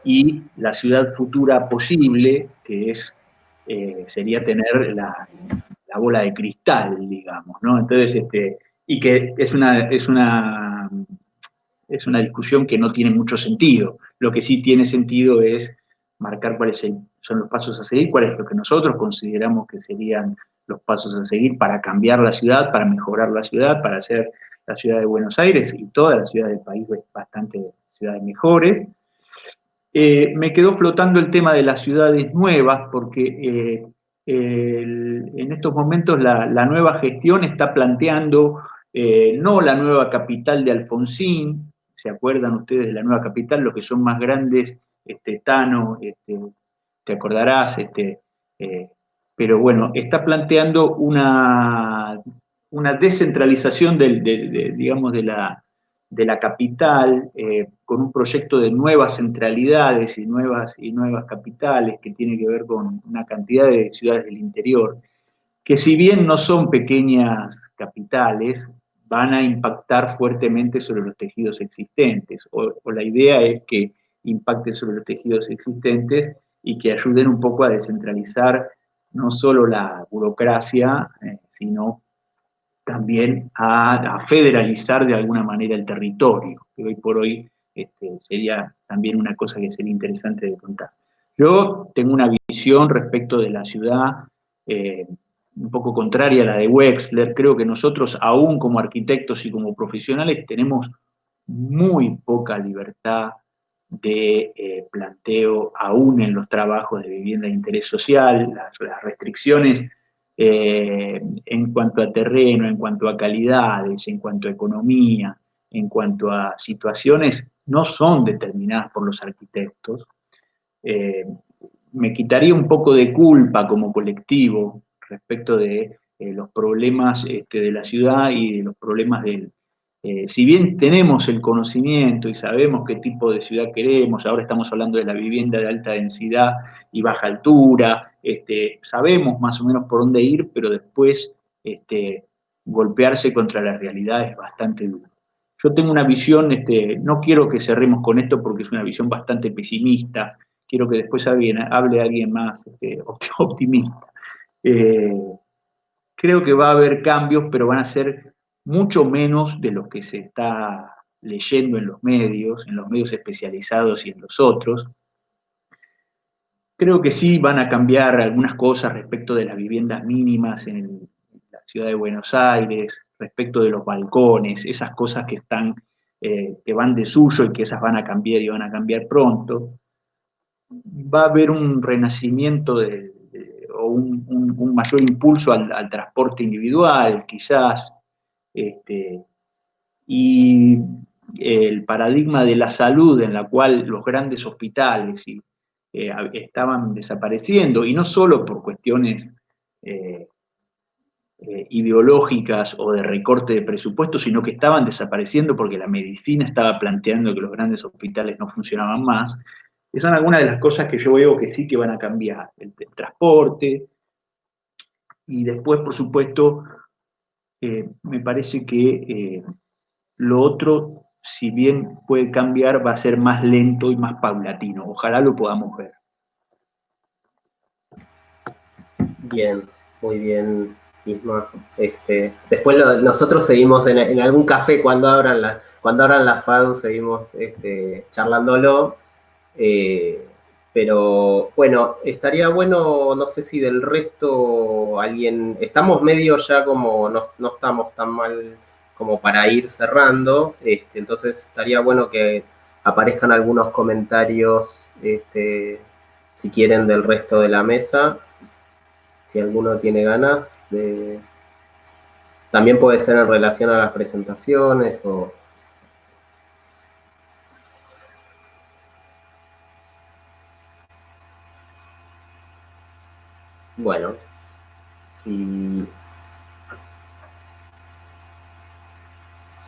y la ciudad futura posible, que es, sería tener la bola de cristal, digamos, ¿no? Entonces, y que es una discusión que no tiene mucho sentido. Lo que sí tiene sentido es marcar cuáles son los pasos a seguir, cuáles es lo que nosotros consideramos que serían los pasos a seguir para cambiar la ciudad, para mejorar la ciudad, para hacer la ciudad de Buenos Aires y todas las ciudades del país bastante ciudades mejores. Me quedó flotando el tema de las ciudades nuevas, porque en estos momentos la nueva gestión está planteando no la nueva capital de Alfonsín. ¿Se acuerdan ustedes de la nueva capital? Los que son más grandes, Tano, te acordarás, pero bueno, está planteando una descentralización digamos, de la capital, con un proyecto de nuevas centralidades y nuevas capitales, que tiene que ver con una cantidad de ciudades del interior, que si bien no son pequeñas capitales, van a impactar fuertemente sobre los tejidos existentes, o la idea es que impacten sobre los tejidos existentes y que ayuden un poco a descentralizar no solo la burocracia, sino también a federalizar de alguna manera el territorio, que hoy por hoy sería también una cosa que sería interesante de contar. Yo tengo una visión respecto de la ciudad un poco contraria a la de Wexler. Creo que nosotros, aún como arquitectos y como profesionales, tenemos muy poca libertad de planteo, aún en los trabajos de vivienda de interés social. Las restricciones en cuanto a terreno, en cuanto a calidades, en cuanto a economía, en cuanto a situaciones, no son determinadas por los arquitectos. Me quitaría un poco de culpa como colectivo respecto de los problemas de la ciudad y de los problemas del... si bien tenemos el conocimiento y sabemos qué tipo de ciudad queremos, ahora estamos hablando de la vivienda de alta densidad y baja altura, sabemos más o menos por dónde ir, pero después golpearse contra la realidad es bastante duro. Yo tengo una visión, no quiero que cerremos con esto porque es una visión bastante pesimista, quiero que después hable alguien más optimista. Creo que va a haber cambios, pero van a ser mucho menos de los que se está leyendo en los medios especializados y en los otros. Creo que sí van a cambiar algunas cosas respecto de las viviendas mínimas en la ciudad de Buenos Aires, respecto de los balcones, esas cosas que están, que van de suyo y que esas van a cambiar y van a cambiar pronto. Va a haber un renacimiento o un mayor impulso al transporte individual, quizás, y el paradigma de la salud en la cual los grandes hospitales estaban desapareciendo, y no solo por cuestiones ideológicas o de recorte de presupuesto, sino que estaban desapareciendo porque la medicina estaba planteando que los grandes hospitales no funcionaban más. Son algunas de las cosas que yo veo que sí que van a cambiar, el transporte, y después, por supuesto, me parece que lo otro, si bien puede cambiar, va a ser más lento y más paulatino. Ojalá lo podamos ver. Bien, muy bien, Isma. Después nosotros seguimos en algún café cuando abran las FADU, seguimos charlándolo. Pero bueno, estaría bueno, no sé si del resto alguien, estamos medio ya como, no estamos tan mal como para ir cerrando, entonces estaría bueno que aparezcan algunos comentarios, si quieren, del resto de la mesa, si alguno tiene ganas de... También puede ser en relación a las presentaciones o... Bueno, si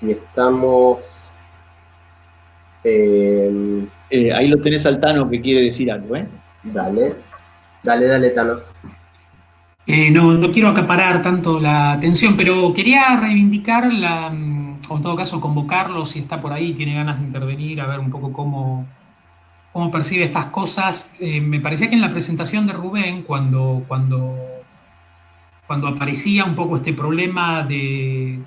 estamos... ahí lo tenés al Tano que quiere decir algo, ¿eh? Dale, Tano. No quiero acaparar tanto la atención, pero quería reivindicar, o en todo caso convocarlo, si está por ahí, tiene ganas de intervenir, a ver un poco cómo percibe estas cosas. Me parecía que en la presentación de Rubén, cuando aparecía un poco este problema de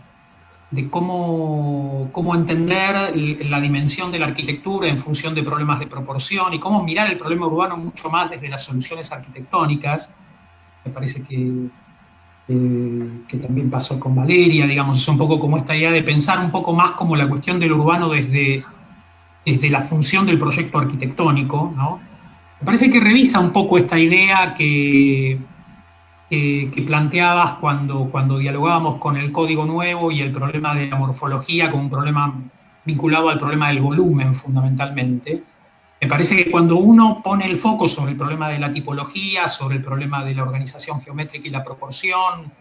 cómo entender la dimensión de la arquitectura en función de problemas de proporción y cómo mirar el problema urbano mucho más desde las soluciones arquitectónicas. Me parece que también pasó con Valeria, digamos, es un poco como esta idea de pensar un poco más como la cuestión del urbano desde la función del proyecto arquitectónico, ¿no? Me parece que revisa un poco esta idea que planteabas cuando dialogábamos con el código nuevo y el problema de la morfología como un problema vinculado al problema del volumen, fundamentalmente. Me parece que cuando uno pone el foco sobre el problema de la tipología, sobre el problema de la organización geométrica y la proporción,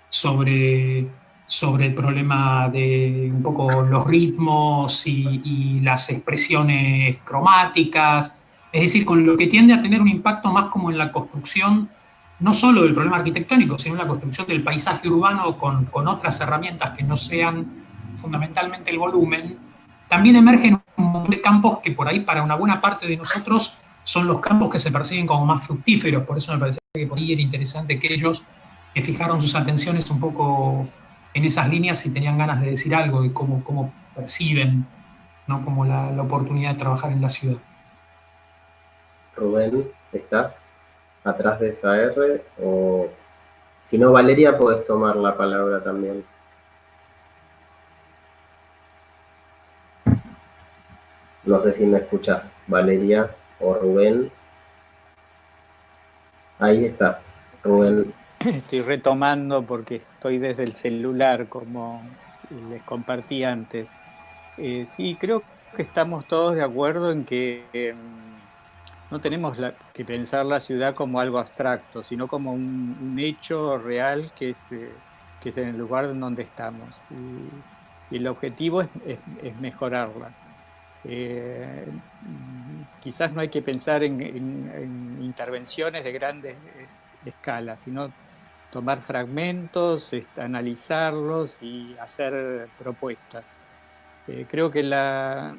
sobre el problema de un poco los ritmos y las expresiones cromáticas, es decir, con lo que tiende a tener un impacto más como en la construcción, no solo del problema arquitectónico, sino en la construcción del paisaje urbano con otras herramientas que no sean fundamentalmente el volumen, también emergen un montón de campos que por ahí para una buena parte de nosotros son los campos que se perciben como más fructíferos. Por eso me parece que por ahí era interesante que ellos fijaron sus atenciones un poco en esas líneas y tenían ganas de decir algo de cómo perciben, ¿no? Como la oportunidad de trabajar en la ciudad. Rubén, ¿estás atrás de esa R? O si no, Valeria, podés tomar la palabra también. No sé si me escuchás, Valeria o Rubén. Ahí estás, Rubén. Estoy retomando porque estoy desde el celular, como les compartí antes. Sí, creo que estamos todos de acuerdo en que no tenemos que pensar la ciudad como algo abstracto, sino como un hecho real que es en el lugar en donde estamos. Y el objetivo es mejorarla. Quizás no hay que pensar en intervenciones de grandes escalas, sino tomar fragmentos, analizarlos y hacer propuestas. Creo que la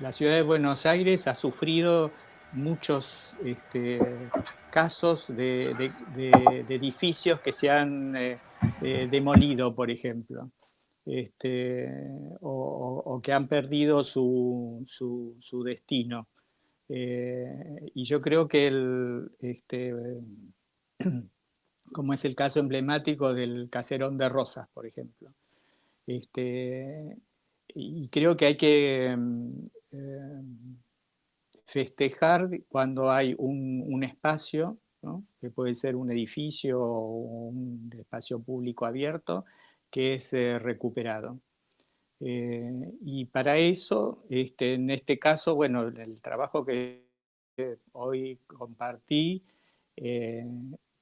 ciudad de Buenos Aires ha sufrido muchos casos de edificios que se han demolido, por ejemplo. O que han perdido su destino. Y yo creo que como es el caso emblemático del Caserón de Rosas, por ejemplo. Y creo que hay que festejar cuando hay un espacio, ¿no? Que puede ser un edificio o un espacio público abierto, que es recuperado. Y para eso, en este caso, bueno, el trabajo que hoy compartí,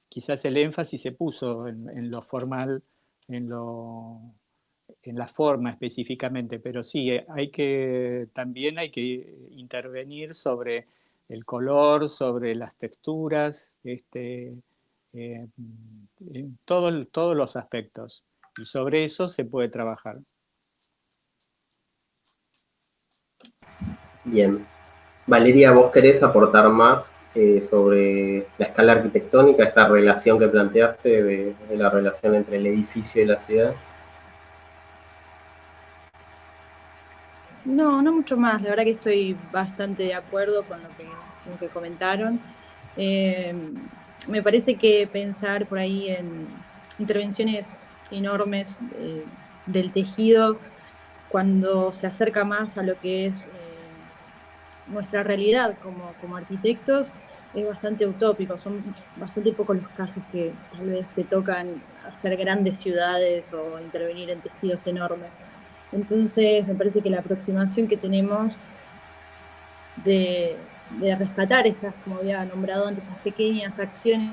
quizás el énfasis se puso en lo formal, en la forma específicamente, pero sí, también hay que intervenir sobre el color, sobre las texturas, en todos los aspectos. Y sobre eso se puede trabajar. Bien. Valeria, ¿vos querés aportar más sobre la escala arquitectónica, esa relación que planteaste de la relación entre el edificio y la ciudad? No mucho más. La verdad que estoy bastante de acuerdo con lo que comentaron. Me parece que pensar por ahí en intervenciones enormes del tejido cuando se acerca más a lo que es nuestra realidad como arquitectos es bastante utópico. Son bastante pocos los casos que tal vez te tocan hacer grandes ciudades o intervenir en tejidos enormes. Entonces me parece que la aproximación que tenemos de rescatar estas, como había nombrado antes, estas pequeñas acciones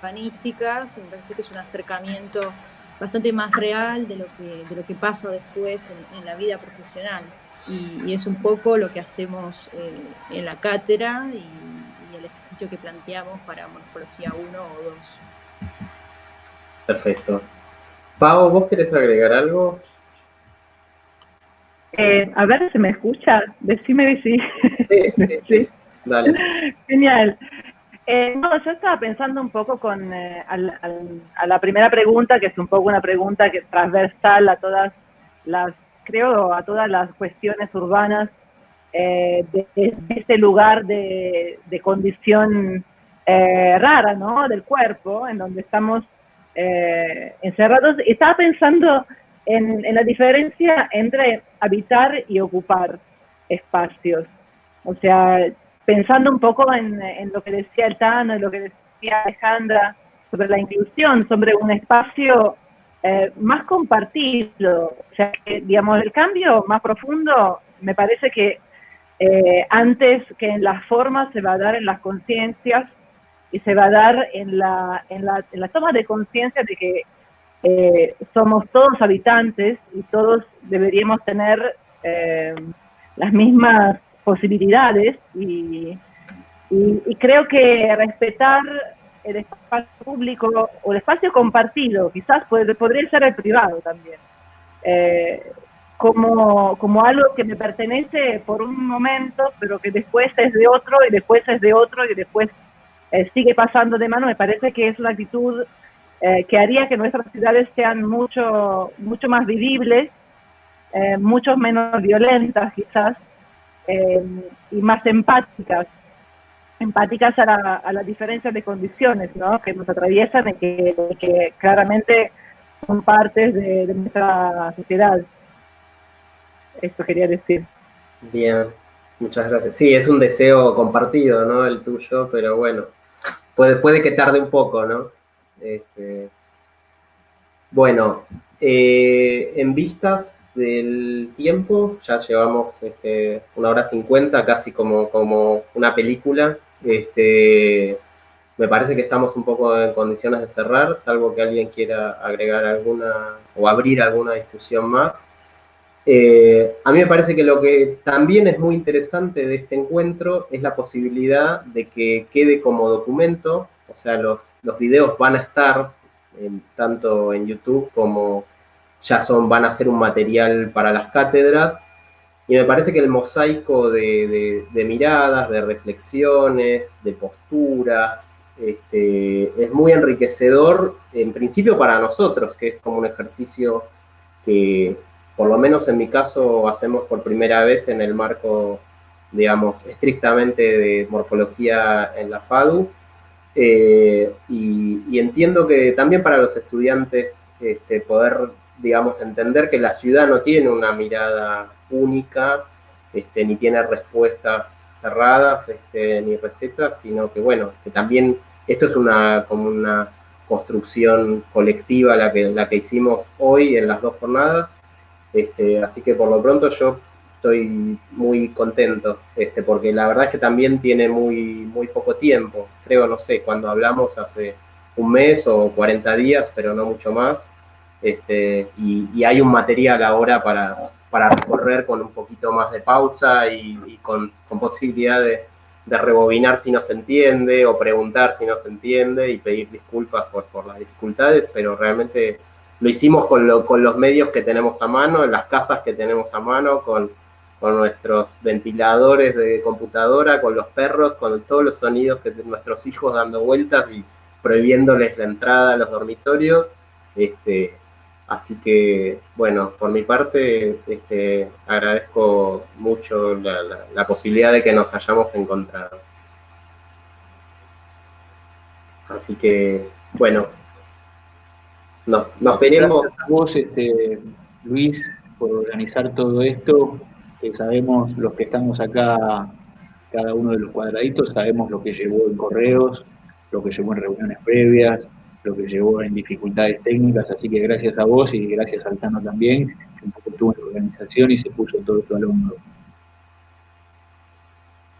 urbanísticas, me parece que es un acercamiento bastante más real de lo que pasa después en la vida profesional. y es un poco lo que hacemos en la cátedra y el ejercicio que planteamos para morfología 1 o 2. Perfecto. Pau, ¿vos querés agregar algo? A ver si me escucha, decime si. Sí. Dale. Genial. No, yo estaba pensando un poco con a la primera pregunta, que es un poco una pregunta que transversal a todas las, creo, a todas las cuestiones urbanas de este lugar de condición rara, ¿no? Del cuerpo, en donde estamos encerrados. Y estaba pensando en la diferencia entre habitar y ocupar espacios. O sea, pensando un poco en lo que decía el Tano y lo que decía Alejandra sobre la inclusión, sobre un espacio más compartido. O sea, que, digamos, el cambio más profundo me parece que antes que en las formas se va a dar en las conciencias y se va a dar en la toma de conciencia de que somos todos habitantes y todos deberíamos tener las mismas posibilidades y creo que respetar el espacio público o el espacio compartido, quizás podría ser el privado también, como algo que me pertenece por un momento, pero que después es de otro y después es de otro y después sigue pasando de mano. Me parece que es una actitud que haría que nuestras ciudades sean mucho más vivibles, mucho menos violentas quizás, y más empáticas a la diferencia de condiciones, ¿no? Que nos atraviesan y que claramente son partes de nuestra sociedad. Esto quería decir. Bien, muchas gracias. Sí, es un deseo compartido, ¿no? El tuyo, pero bueno, puede que tarde un poco, ¿no? Bueno, en vistas del tiempo, ya llevamos 1 hora 50, casi como una película. Me parece que estamos un poco en condiciones de cerrar, salvo que alguien quiera agregar alguna o abrir alguna discusión más. A mí me parece que lo que también es muy interesante de este encuentro es la posibilidad de que quede como documento, o sea, los videos van a estar tanto en YouTube como ya van a ser un material para las cátedras, y me parece que el mosaico de miradas, de reflexiones, de posturas, es muy enriquecedor, en principio para nosotros, que es como un ejercicio que, por lo menos en mi caso, hacemos por primera vez en el marco, digamos, estrictamente de morfología en la FADU, y entiendo que también para los estudiantes poder, digamos, entender que la ciudad no tiene una mirada única, ni tiene respuestas cerradas, ni recetas, sino que, bueno, que también esto es como una construcción colectiva la que hicimos hoy en las 2 jornadas. Así que por lo pronto yo estoy muy contento, porque la verdad es que también tiene muy poco tiempo. Creo, no sé, cuando hablamos hace 1 mes o 40 días, pero no mucho más. Y hay un material ahora para recorrer con un poquito más de pausa y con posibilidad de rebobinar si no se entiende o preguntar si no se entiende y pedir disculpas por las dificultades, pero realmente lo hicimos con los medios que tenemos a mano, en las casas que tenemos a mano, con nuestros ventiladores de computadora, con los perros, con todos los sonidos que nuestros hijos dando vueltas y prohibiéndoles la entrada a los dormitorios. Así que, bueno, por mi parte, agradezco mucho la posibilidad de que nos hayamos encontrado. Así que, bueno, nos veremos. Gracias a vos, Luis, por organizar todo esto. Sabemos los que estamos acá, cada uno de los cuadraditos, sabemos lo que llevó en correos, lo que llevó en reuniones previas, lo que llevó en dificultades técnicas, así que gracias a vos y gracias al Tano también, que un poco estuvo en la organización y se puso todo esto al hombro.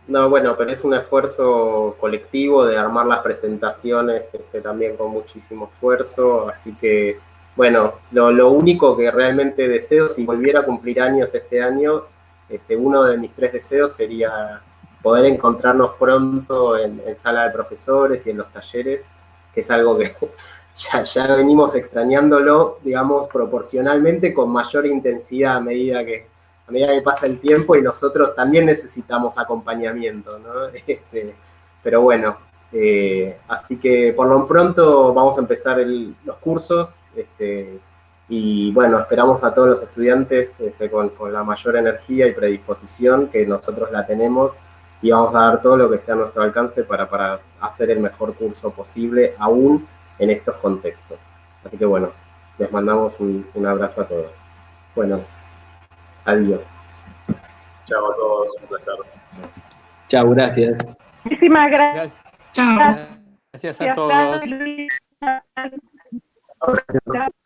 No, bueno, pero es un esfuerzo colectivo de armar las presentaciones también con muchísimo esfuerzo, así que, bueno, lo único que realmente deseo, si volviera a cumplir años este año, Uno de mis 3 deseos sería poder encontrarnos pronto en sala de profesores y en los talleres, que es algo que ya venimos extrañándolo, digamos, proporcionalmente con mayor intensidad a medida que pasa el tiempo, y nosotros también necesitamos acompañamiento, ¿no? Pero bueno, así que por lo pronto vamos a empezar los cursos, y bueno, esperamos a todos los estudiantes con la mayor energía y predisposición, que nosotros la tenemos, y vamos a dar todo lo que esté a nuestro alcance para hacer el mejor curso posible, aún en estos contextos. Así que bueno, les mandamos un abrazo a todos. Bueno, adiós. Chao a todos, un placer. Chao, gracias. Muchísimas gracias. Chao. Gracias a todos. Gracias.